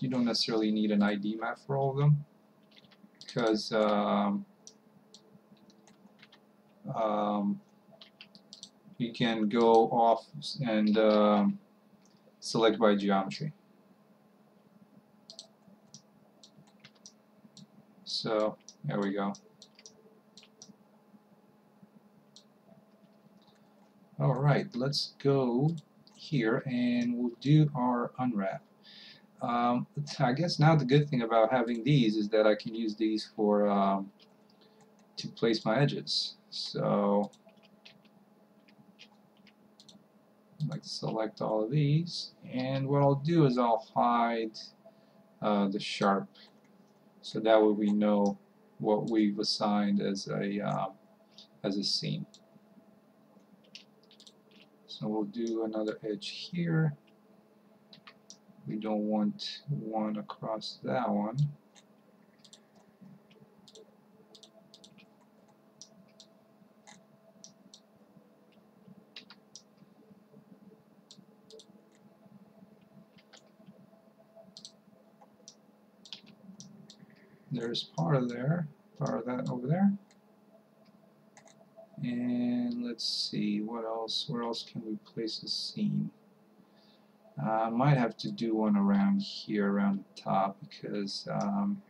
necessarily need an ID map for all of them, because you can go off and select by geometry. So there we go. Alright, let's go here and we'll do our unwrap. I guess now the good thing about having these is that I can use these for to place my edges. So I'd like to select all of these, and what I'll do is I'll hide the sharp, so that way we know what we've assigned as a seam. So we'll do another edge here. We don't want one across that one. There's part of that over there. And let's see, what else? Where else can we place a seam? I might have to do one around here, around the top, because I'm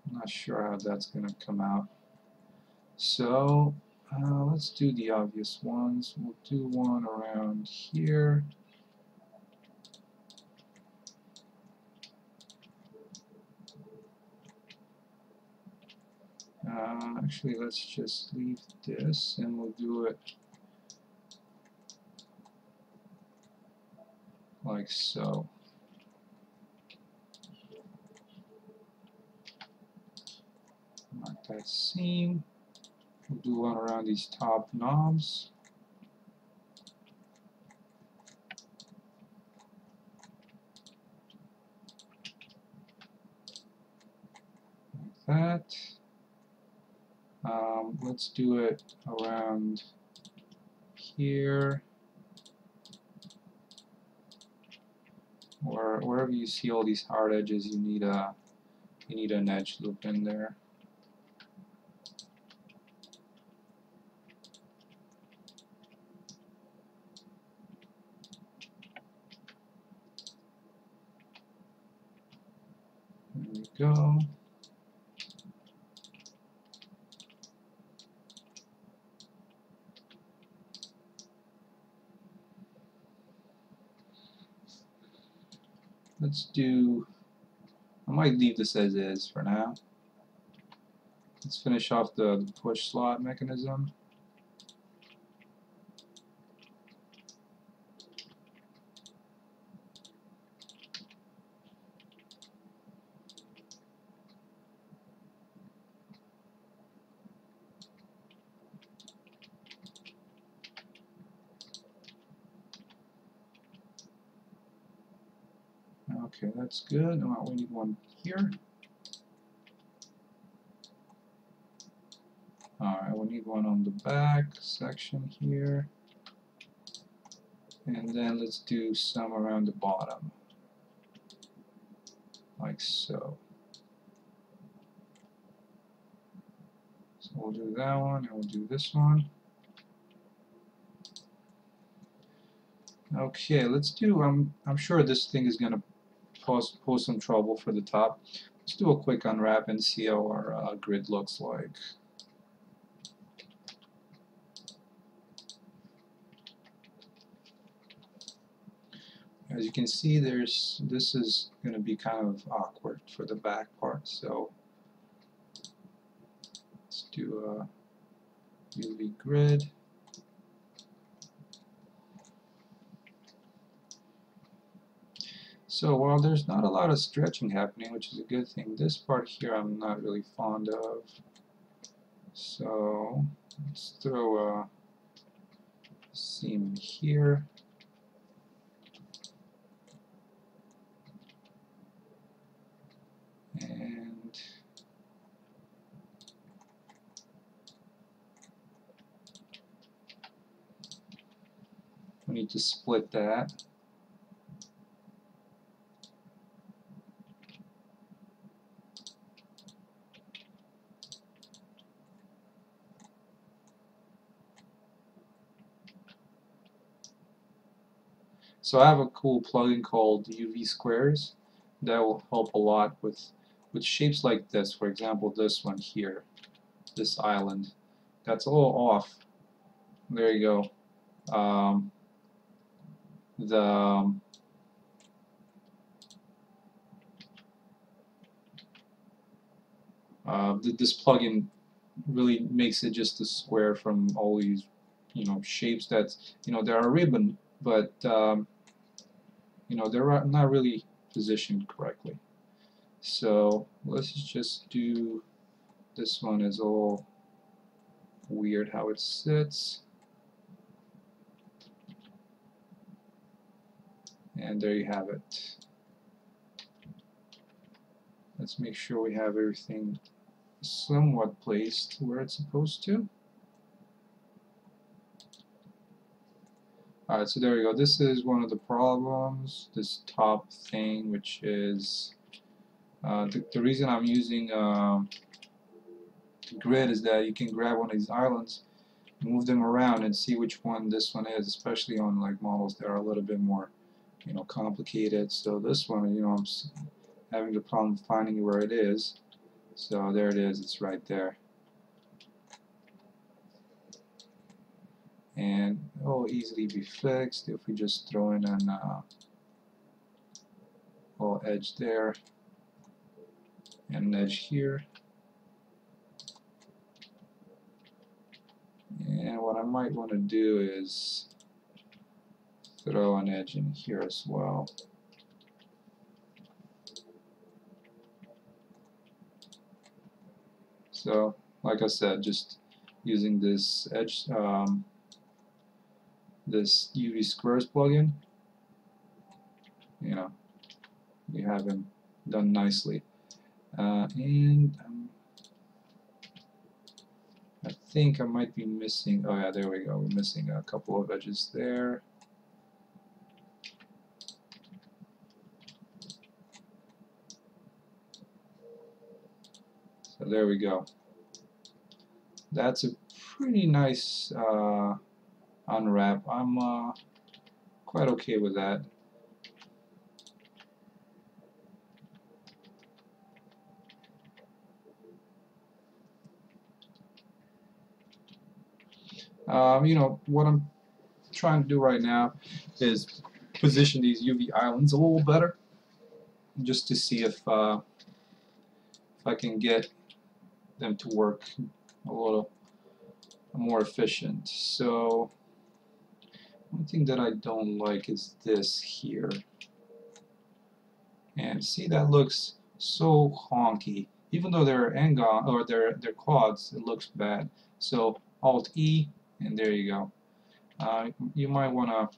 not sure how that's going to come out. So let's do the obvious ones. We'll do one around here. Actually, let's just leave this and we'll do it like so. Mark that seam. We'll do one around these top knobs. Like that. Let's do it around here, or wherever you see all these hard edges, you need an edge loop in there. There we go. Let's do, I might leave this as is for now. Let's finish off the push slot mechanism. Okay, that's good. Now we need one here. Alright, we need one on the back section here. And then let's do some around the bottom. Like so. So we'll do that one and we'll do this one. Okay, let's do, I'm sure this thing is going to pose some trouble for the top. Let's do a quick unwrap and see how our grid looks like. as you can see, this is going to be kind of awkward for the back part. So let's do a UV grid. So while there's not a lot of stretching happening, which is a good thing, this part here I'm not really fond of. So let's throw a seam in here. And we need to split that. So I have a cool plugin called UV Squares that will help a lot with shapes like this. For example, this one here, this island. That's a little off. There you go. This plugin really makes it just a square from all these, shapes that, they are ribbon, but they're not really positioned correctly. So let's just do this one. Is all weird how it sits, and there you have it. Let's make sure we have everything somewhat placed where it's supposed to. Alright, so there we go. This is one of the problems, this top thing, which is the reason I'm using grid is that you can grab one of these islands, move them around, and see which one this one is, especially on like models that are a little bit more, complicated. So this one, I'm having the problem finding where it is. So there it is. It's right there. And it will easily be fixed if we just throw in an little edge there and an edge here. And what I might want to do is throw an edge in here as well. So, like I said, just using this edge, this UV Squares plugin, you have them done nicely. And I think I might be missing. Oh yeah, there we go. We're missing a couple of edges there. So there we go. That's a pretty nice unwrap. I'm quite okay with that. What I'm trying to do right now is position these UV islands a little better, just to see if I can get them to work a little more efficient. So one thing that I don't like is this here. And see, that looks so honky. Even though they're Ngon or they're quads, it looks bad. So Alt E, and there you go. You might want to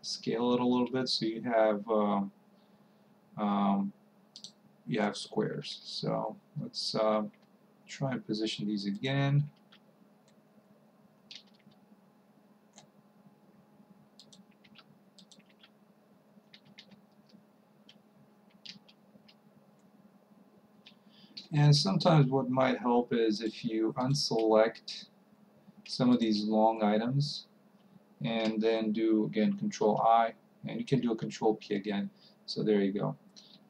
scale it a little bit so you have squares. So let's try and position these again. And sometimes what might help is if you unselect some of these long items and then do again Control I, and you can do a Control P again. So there you go.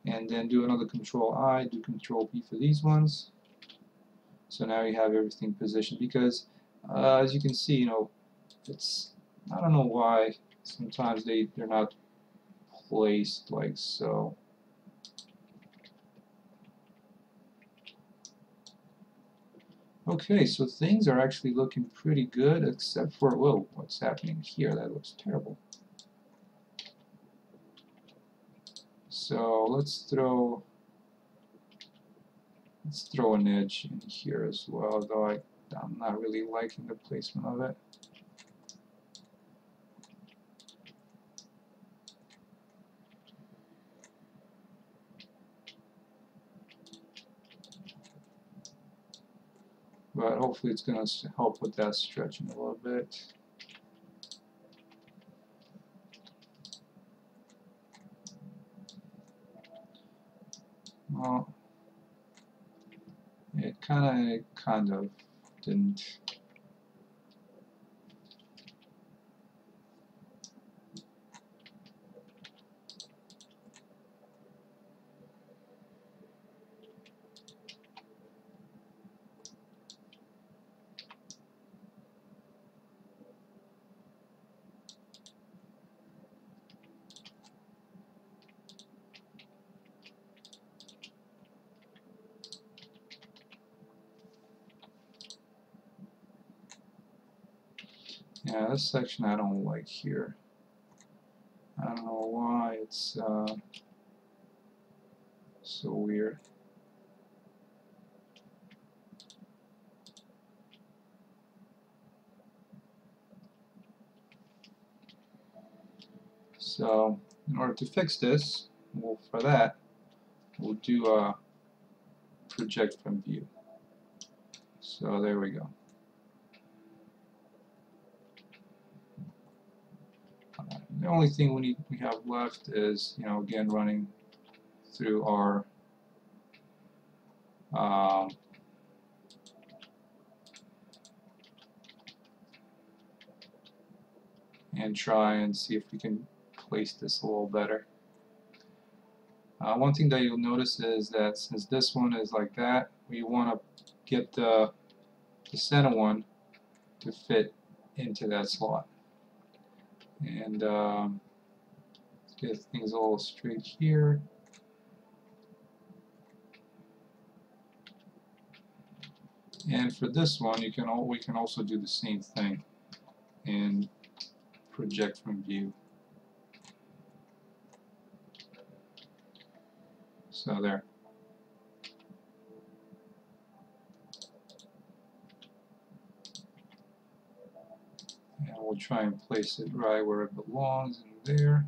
And then do another Control I, do Control P for these ones. So now you have everything positioned, because as you can see, it's, I don't know why sometimes they're not placed like so. Okay, so things are actually looking pretty good, except for, whoa, what's happening here? That looks terrible. So let's throw an edge in here as well, though I'm not really liking the placement of it. But hopefully it's going to help with that stretching a little bit. Well, it kind of didn't. Yeah, this section I don't like here. I don't know why it's so weird. So in order to fix this, for that, we'll do a project from view. So there we go. The only thing we have left is, again, running through our and try and see if we can place this a little better. One thing that you'll notice is that since this one is like that, we want to get the center one to fit into that slot. And let's get things a little straight here. And for this one, we can also do the same thing and project from view. So there. And we'll try and place it right where it belongs in there.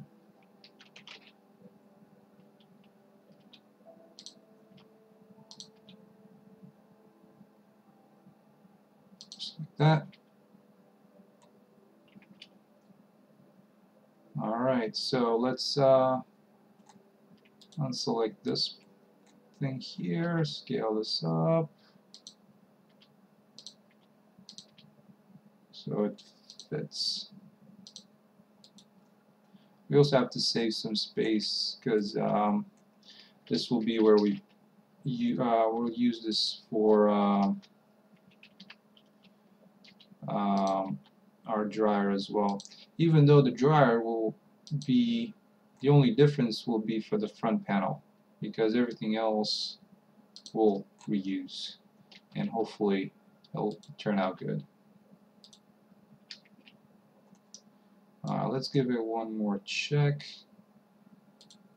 Just like that. Alright, so let's unselect this thing here, scale this up so it fits. We also have to save some space because this will be where we'll use this for our dryer as well. Even though the dryer will be, the only difference will be for the front panel, because everything else we'll reuse, and hopefully it'll turn out good. Let's give it one more check.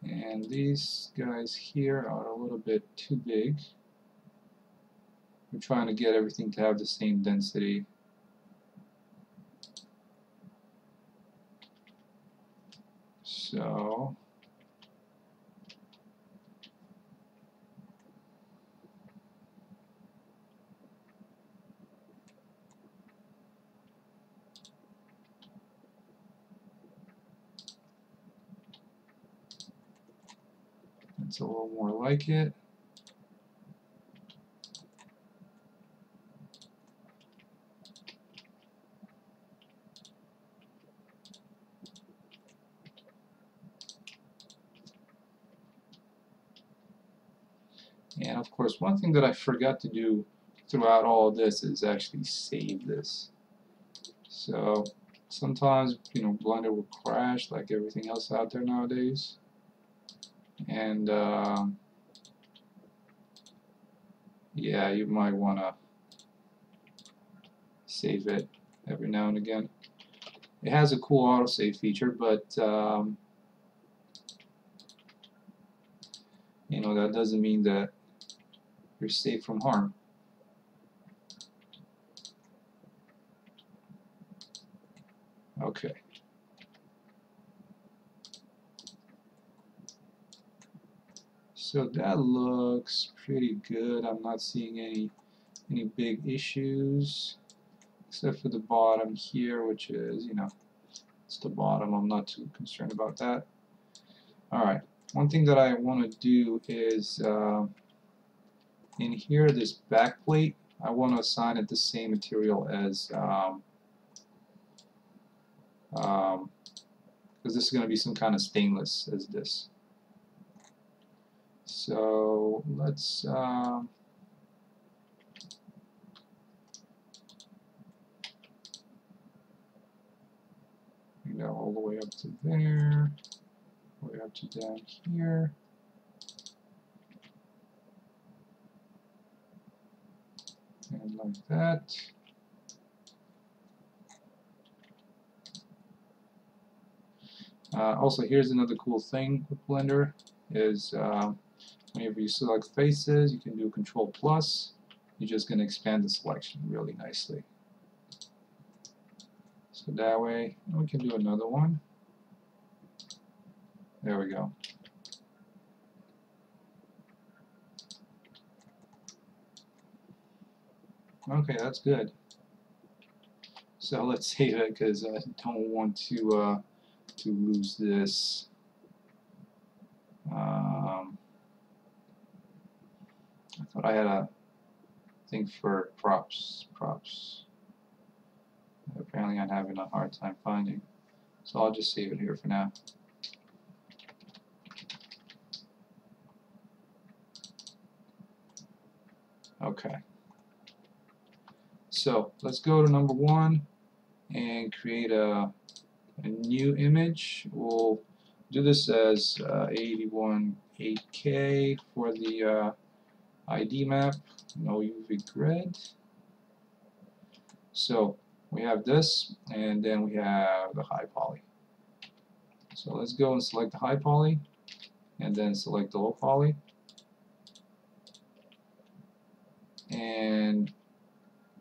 And these guys here are a little bit too big. We're trying to get everything to have the same density. So it's a little more like it. And of course, one thing that I forgot to do throughout all of this is actually save this. So Sometimes, you know, Blender will crash like everything else out there nowadays, and yeah, you might want to save it every now and again. It has a cool autosave feature, but you know, that doesn't mean that you're safe from harm. Okay. So that looks pretty good. I'm not seeing any big issues, except for the bottom here, which is, you know, it's the bottom. I'm not too concerned about that. Alright, one thing that I want to do is in here, this back plate, I want to assign it the same material as because this is going to be some kind of stainless as this. So let's you know, all the way up to there, all the way up to down here. And like that. Also, here's another cool thing with Blender is whenever you select faces, you can do Control Plus. You're just going to expand the selection really nicely. So that way, we can do another one. There we go. Okay, that's good. So let's save it because I don't want to lose this. I thought I had a thing for props. Apparently I'm having a hard time finding. So I'll just save it here for now. Okay. So let's go to number 1 and create a new image. We'll do this as 818K for the ID map, no UV grid. So we have this, and then we have the high poly. So let's go and select the high poly, and then select the low poly, and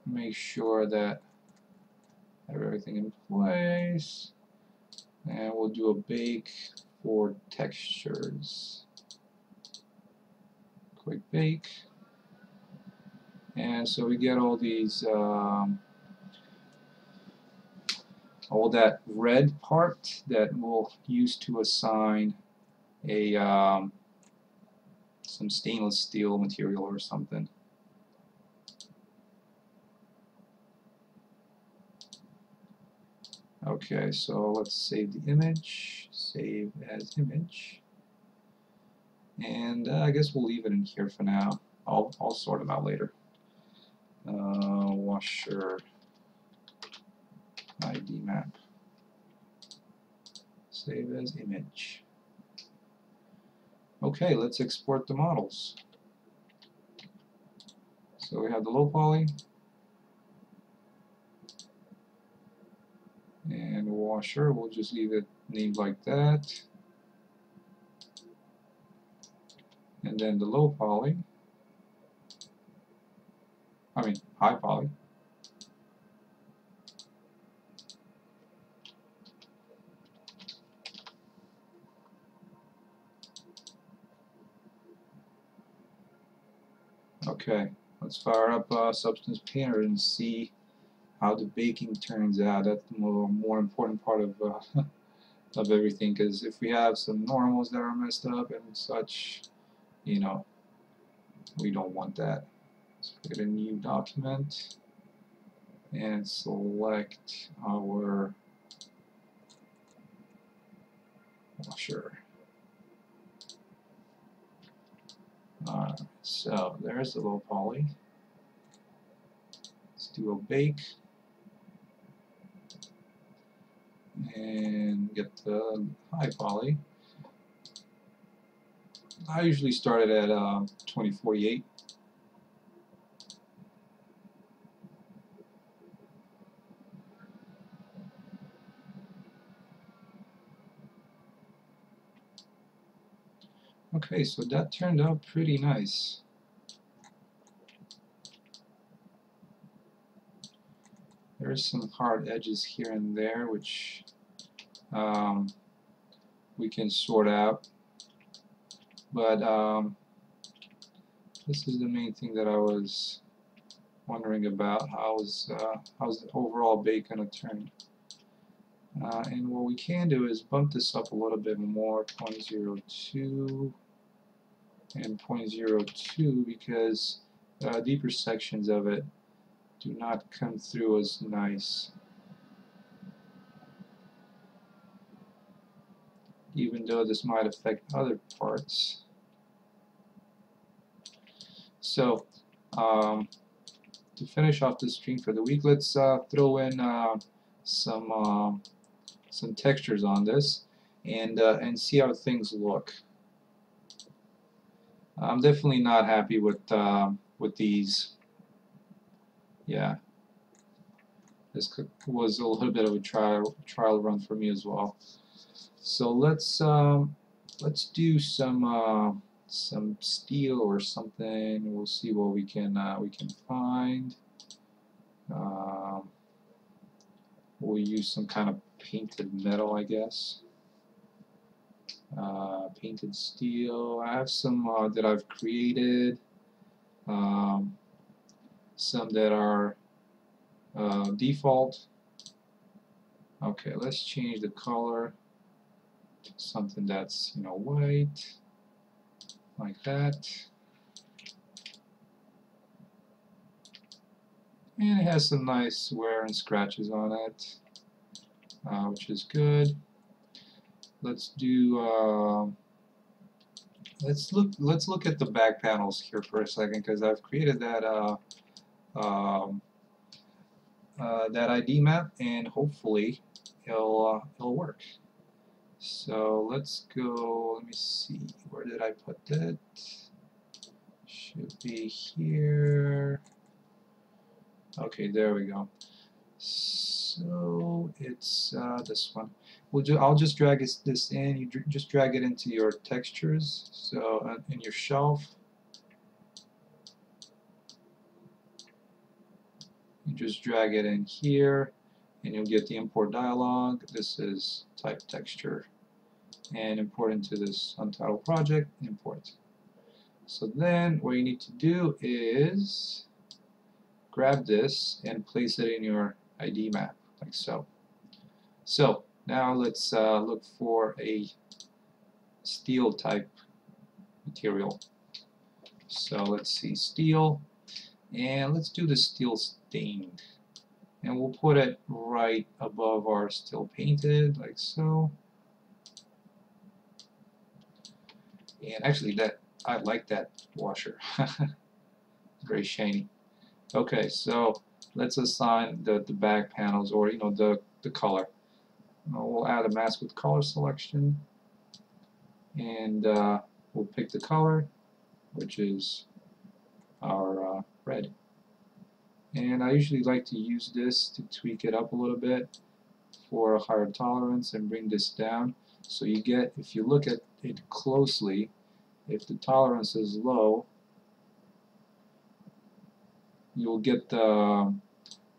make sure that I have everything in place. And we'll do a bake for textures. Quick bake. And so we get all these, all that red part that we'll use to assign a some stainless steel material or something. Okay, so let's save the image, save as image, and I guess we'll leave it in here for now. I'll sort them out later. Washer ID map, save as image. Okay, let's export the models. So we have the low poly and washer. We'll just leave it named like that. And then the low poly, high poly. Okay, let's fire up Substance Painter and see how the baking turns out. That's the more important part of of everything, because if we have some normals that are messed up and such, you know, we don't want that. Let's create a new document and select our washer. Alright, so there's the low poly. Let's do a bake. and get the high poly. I usually start it at 2048. Okay, so that turned out pretty nice. There's some hard edges here and there, which we can sort out. But this is the main thing that I was wondering about. How's the overall bake going to turn? And what we can do is bump this up a little bit more, 0.02 and 0.02, because deeper sections of it do not come through as nice, even though this might affect other parts. So to finish off the stream for the week, let's throw in some textures on this and see how things look. I'm definitely not happy with these. Yeah, this was a little bit of a trial run for me as well. So let's do some steel or something. We'll see what we can find. We'll use some kind of painted metal, I guess. Painted steel. I have some that I've created. Some that are default. Okay, let's change the color to something that's, you know, white, like that. And it has some nice wear and scratches on it, which is good. Let's do let's look at the back panels here for a second, because I've created that that ID map, and hopefully it'll work. So let's go. Let me see. Where did I put that? Should be here. Okay, there we go. So it's this one. I'll just drag this in. You just drag it into your textures. So in your shelf, you just drag it in here, and you'll get the import dialog. This is type texture, and import into this untitled project. Import. So then what you need to do is grab this and place it in your ID map, like so. So now let's look for a steel type material. So let's see, steel, and let's do the steel stained, and we'll put it right above our steel painted, like so. And actually, that I like that washer. Very shiny. Okay, so let's assign the back panels, or you know, the color. We'll add a mask with color selection, and we'll pick the color, which is our red. And I usually like to use this to tweak it up a little bit for a higher tolerance and bring this down. So you get, if you look at it closely, if the tolerance is low, you'll get the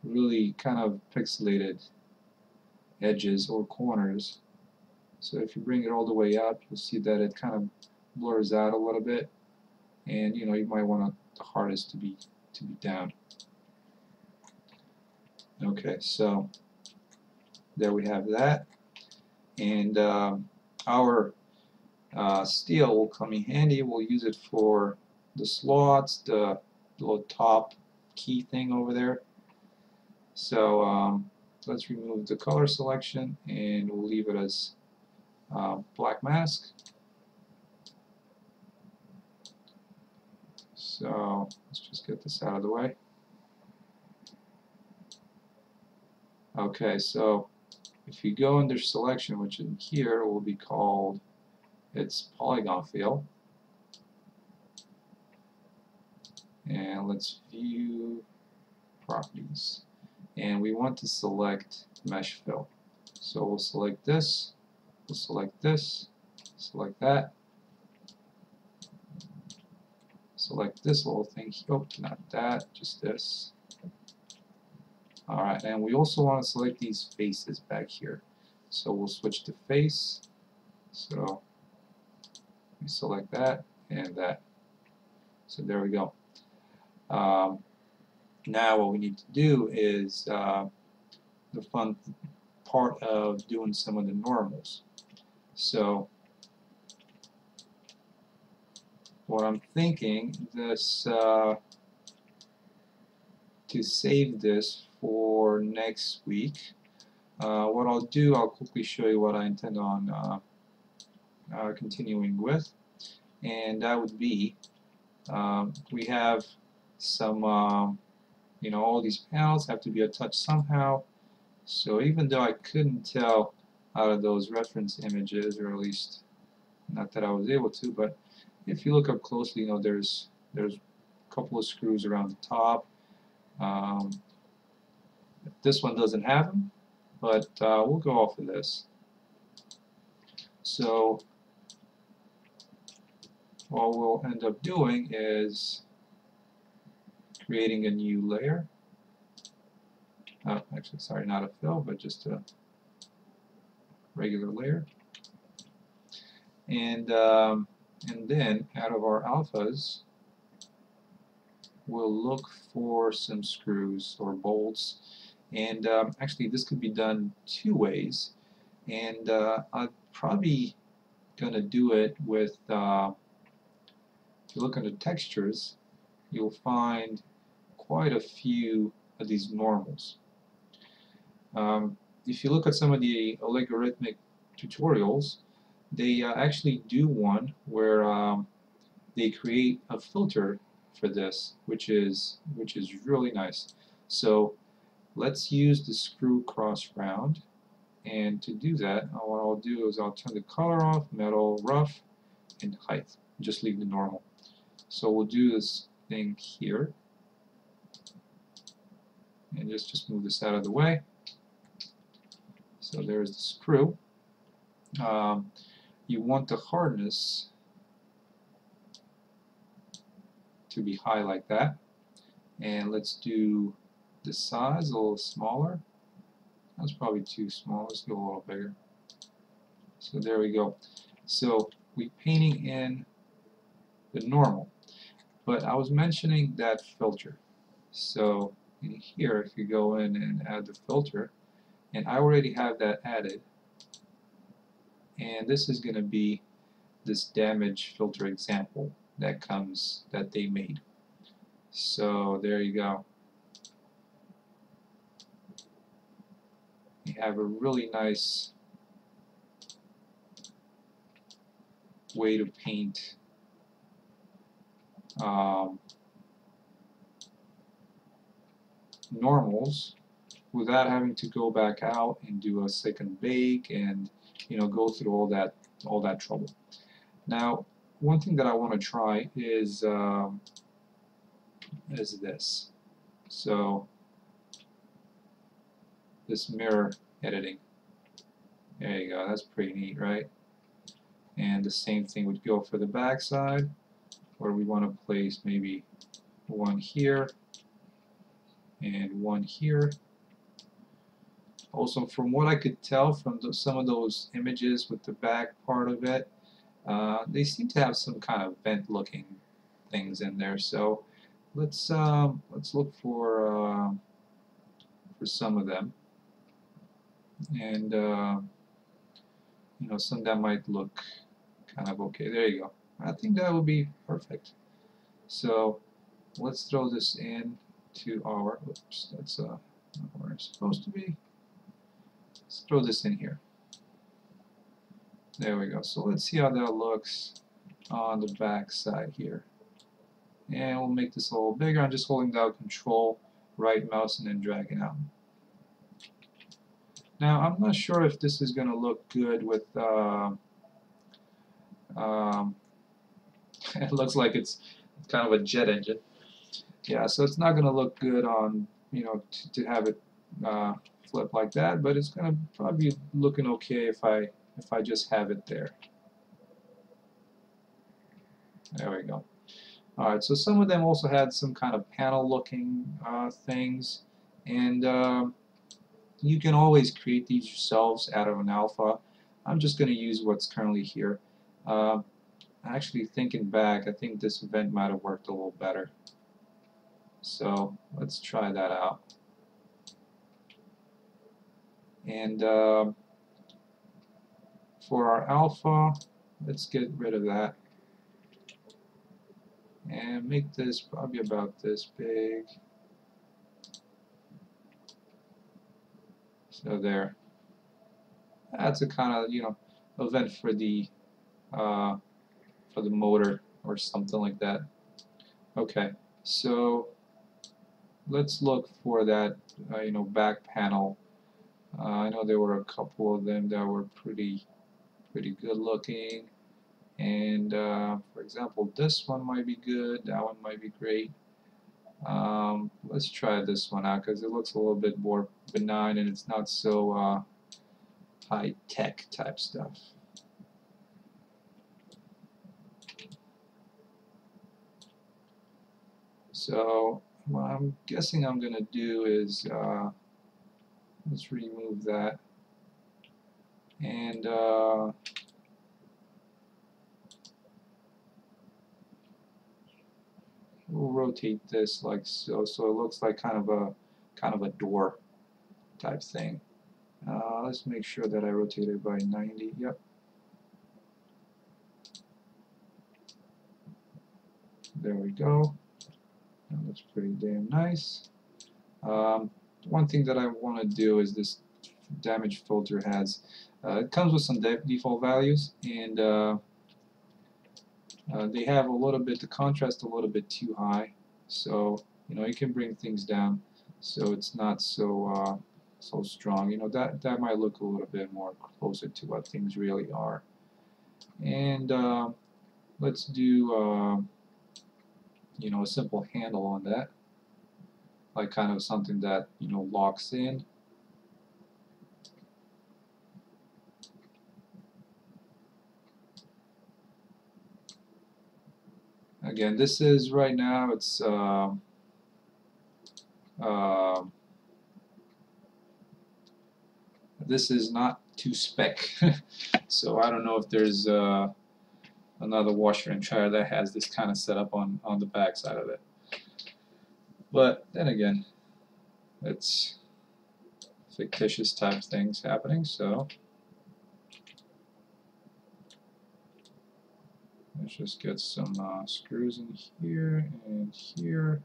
really kind of pixelated edges or corners. So if you bring it all the way up, you'll see that it kind of blurs out a little bit, and you know, you might want the hardest to be down. Okay, so there we have that, and our steel will come in handy. We'll use it for the slots, the little top key thing over there. So let's remove the color selection, and we'll leave it as black mask. So let's just get this out of the way. Okay, so If you go under selection, which in here will be called its polygon fill, and let's view properties, and we want to select mesh fill. So we'll select this, we'll select this, select that, select this little thing. Oh, not that, just this. Alright, and we also want to select these faces back here. So we'll switch to face. So we select that and that. So there we go. Now what we need to do is the fun part of doing some of the normals. So what I'm thinking this to save this for next week, what I'll do, I'll quickly show you what I intend on continuing with, and that would be we have some you know, all these panels have to be attached somehow. So even though I couldn't tell out of those reference images, or at least not that I was able to, but if you look up closely, you know, there's a couple of screws around the top. This one doesn't have them, but we'll go off of this. So what we'll end up doing is creating a new layer. Actually, sorry, not a fill, but just a regular layer. And then out of our alphas, we'll look for some screws or bolts. And actually, this could be done two ways. And I'm probably going to do it with, if you look under textures, you'll find quite a few of these normals. If you look at some of the algorithmic tutorials, they actually do one where they create a filter for this, which is really nice. So let's use the screw cross round, and to do that, what I'll do is I'll turn the color off, metal, rough, and height. Just leave the normal. So we'll do this thing here, and just move this out of the way. So there's the screw. You want the hardness to be high like that. And let's do the size a little smaller. That's probably too small. Let's go a little bigger. So there we go. So we're painting in the normal. But I was mentioning that filter. So in here, if you go in and add the filter, and I already have that added, and this is going to be this damage filter example that they made. So there you go. You have a really nice way to paint normals without having to go back out and do a second bake and, you know, go through all that trouble. Now, one thing that I want to try is this. So this mirror editing. There you go. That's pretty neat, right? And the same thing would go for the back side, where we want to place maybe one here and one here. Also, from what I could tell from some of those images with the back part of it, they seem to have some kind of vent-looking things in there. So let's look for some of them, and you know, some that might look kind of okay. There you go. I think that would be perfect. So let's throw this in to our. Oops, that's not where it's supposed to be. Let's throw this in here. There we go. So let's see how that looks on the back side here. And we'll make this a little bigger. I'm just holding down Control, right mouse, and then dragging out. Now I'm not sure if this is going to look good with it looks like it's kind of a jet engine. Yeah, so it's not going to look good on, you know, to have it flip like that, but it's going to probably be looking okay if I just have it there. There we go. Alright, so some of them also had some kind of panel looking things, and you can always create these yourselves out of an alpha. I'm just going to use what's currently here. Actually, thinking back, I think this event might have worked a little better. So let's try that out. And for our alpha, let's get rid of that and make this probably about this big. So there. That's a kind of, you know, event for the motor or something like that. Okay, so let's look for that you know, back panel. I know there were a couple of them that were pretty good looking, and for example, this one might be good, that one might be great. Let's try this one out because it looks a little bit more benign and it's not so high-tech type stuff. So what I'm guessing I'm going to do is let's remove that, and we'll rotate this like so, so it looks like kind of a door type thing. Let's make sure that I rotate it by 90. Yep. There we go. That looks pretty damn nice. One thing that I want to do is this damage filter has it comes with some default values, and they have a little bit, the contrast a little bit too high, so you know, you can bring things down so it's not so so strong. You know, that might look a little bit more closer to what things really are. And let's do you know, a simple handle on that, like kind of something that, you know, locks in. Again, this is right now, it's this is not to spec, so I don't know if there's another washer and dryer that has this kind of setup on the back side of it. But then again, it's fictitious type things happening, so let's just get some screws in here and here.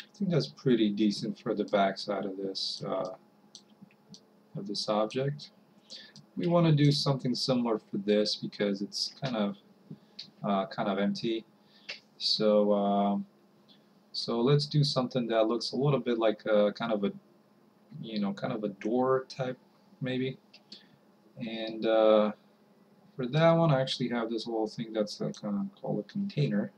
I think that's pretty decent for the back side of this object. We want to do something similar for this because it's kind of empty. So so let's do something that looks a little bit like kind of a, you know, kind of a door type maybe. And for that one, I actually have this little thing that's kind of called a container.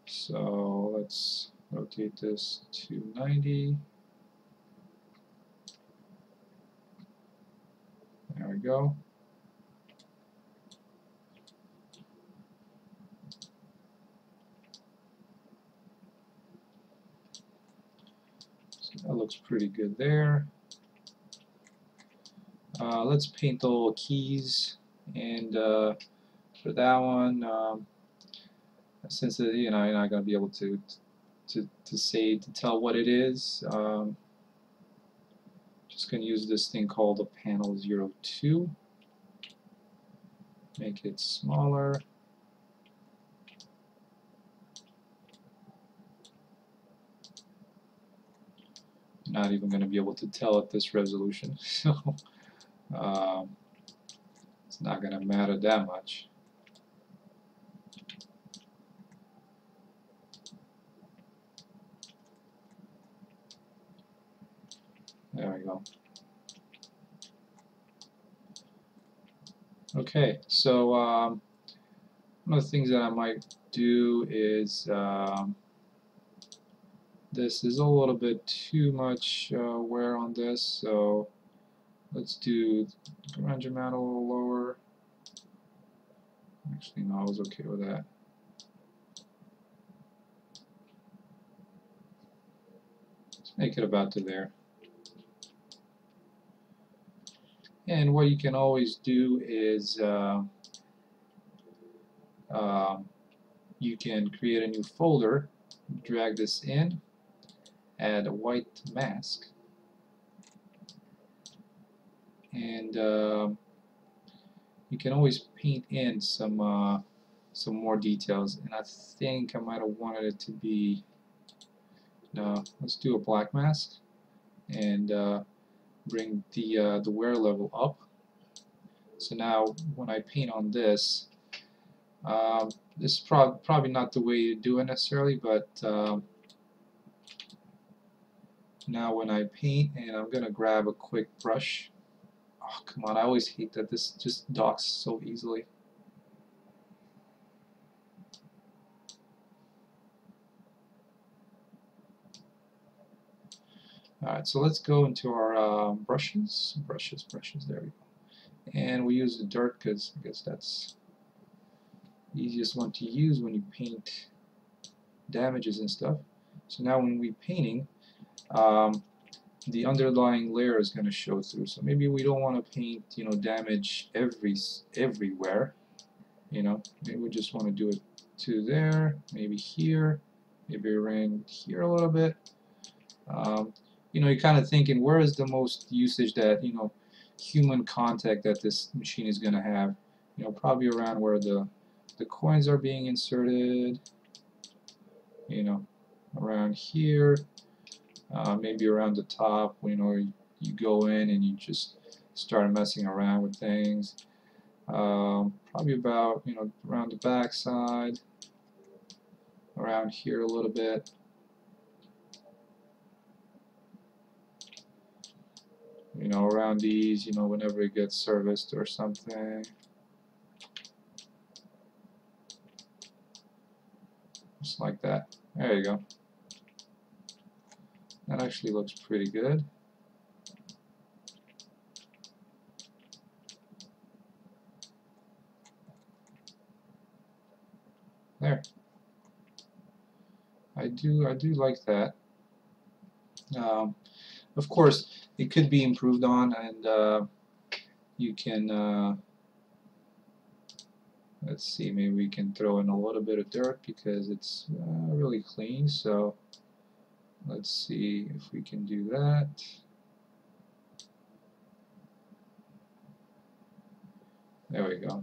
So let's rotate this to 90. There we go. So that looks pretty good there. Let's paint the little keys, and for that one, since you know, you're not going to be able to tell what it is, just going to use this thing called the panel 02. Make it smaller. not even going to be able to tell at this resolution, so it's not going to matter that much. There we go. Okay, so one of the things that I might do is this is a little bit too much wear on this, so let's do grunge amount a little lower. Actually, no, I was okay with that. Let's make it about to there. And what you can always do is you can create a new folder, drag this in, add a white mask, and you can always paint in some more details. And I think I might have wanted it to be, no, let's do a black mask and bring the wear level up. So now when I paint on this, this is probably not the way to do it necessarily, but now when I paint, and I'm gonna grab a quick brush. Oh, come on, I always hate that this just docks so easily. Alright, so let's go into our brushes, there we go. And we use the dirt because I guess that's the easiest one to use when you paint damages and stuff. So now when we're painting, the underlying layer is going to show through. So maybe we don't want to paint, damage everywhere. Maybe we just want to do it to there, maybe here, maybe around here a little bit. You're kind of thinking, where is the most usage that human contact that this machine is going to have? Probably around where the coins are being inserted. Around here. Maybe around the top, you go in and you just start messing around with things. Probably about, around the back side, around here a little bit. Around these, whenever it gets serviced or something. Just like that. There you go. That actually looks pretty good. There. I do like that. Of course, it could be improved on, and you can. Let's see. Maybe we can throw in a little bit of dirt because it's really clean. So let's see if we can do that. There we go.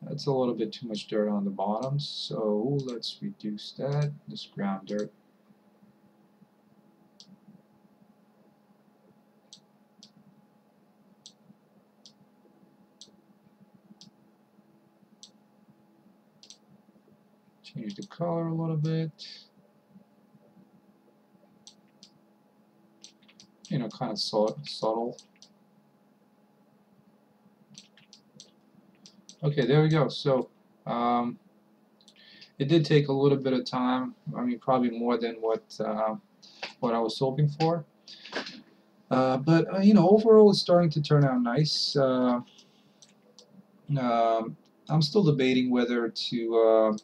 That's a little bit too much dirt on the bottom, so let's reduce that. This ground dirt. Change the color a little bit. Kind of subtle. Okay, there we go. So it did take a little bit of time. I mean, probably more than what I was hoping for. But overall, it's starting to turn out nice. I'm still debating whether to,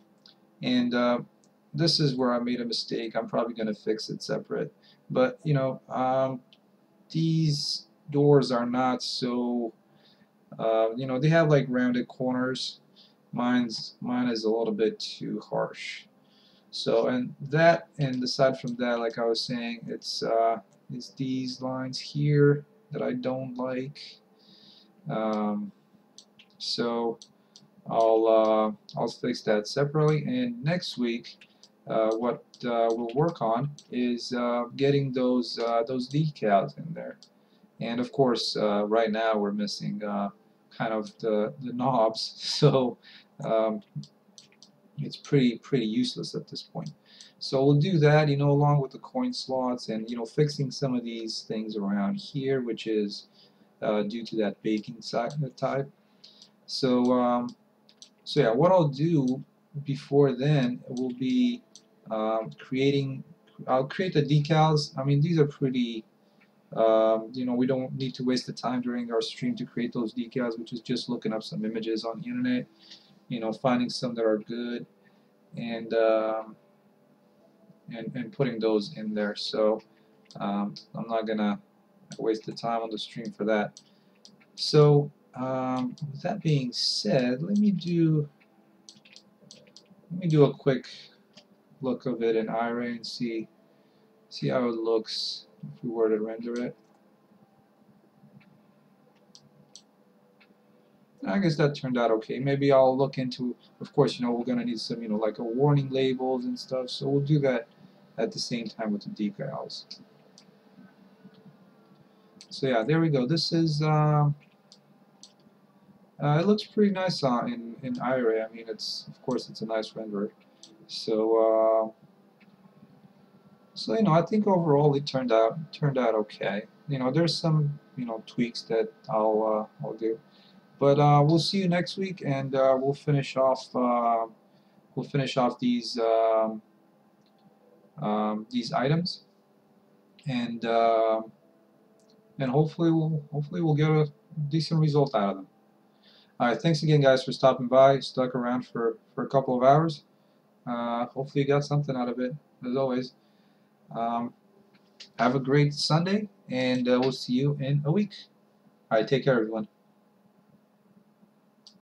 this is where I made a mistake. I'm probably going to fix it separate. But these doors are not so. They have like rounded corners. Mine is a little bit too harsh. So, and aside from that, like I was saying, it's these lines here that I don't like. So I'll fix that separately, and next week what we'll work on is getting those decals in there. And of course, right now we're missing kind of the knobs, so um, it's pretty useless at this point. So we'll do that, along with the coin slots and fixing some of these things around here, which is due to that baking type. So so yeah, what I'll do before then will be I'll create the decals. I mean, these are pretty. We don't need to waste the time during our stream to create those decals, which is just looking up some images on the internet, finding some that are good, and and putting those in there. So I'm not gonna waste the time on the stream for that. So with that being said, let me do a quick look of it in Iray and see how it looks if we were to render it. I guess that turned out okay. Maybe I'll look into, of course, we're gonna need some, like a warning labels and stuff. So we'll do that at the same time with the decals. So yeah, there we go. This is it looks pretty nice in Iray. I mean, of course it's a nice render. So so I think overall it turned out okay. There's some tweaks that I'll do. But we'll see you next week, and we'll finish off these items, and hopefully we'll get a decent result out of them. All right, thanks again, guys, for stopping by. Stuck around for a couple of hours. Hopefully you got something out of it, as always. Have a great Sunday, and we'll see you in a week. All right, take care, everyone.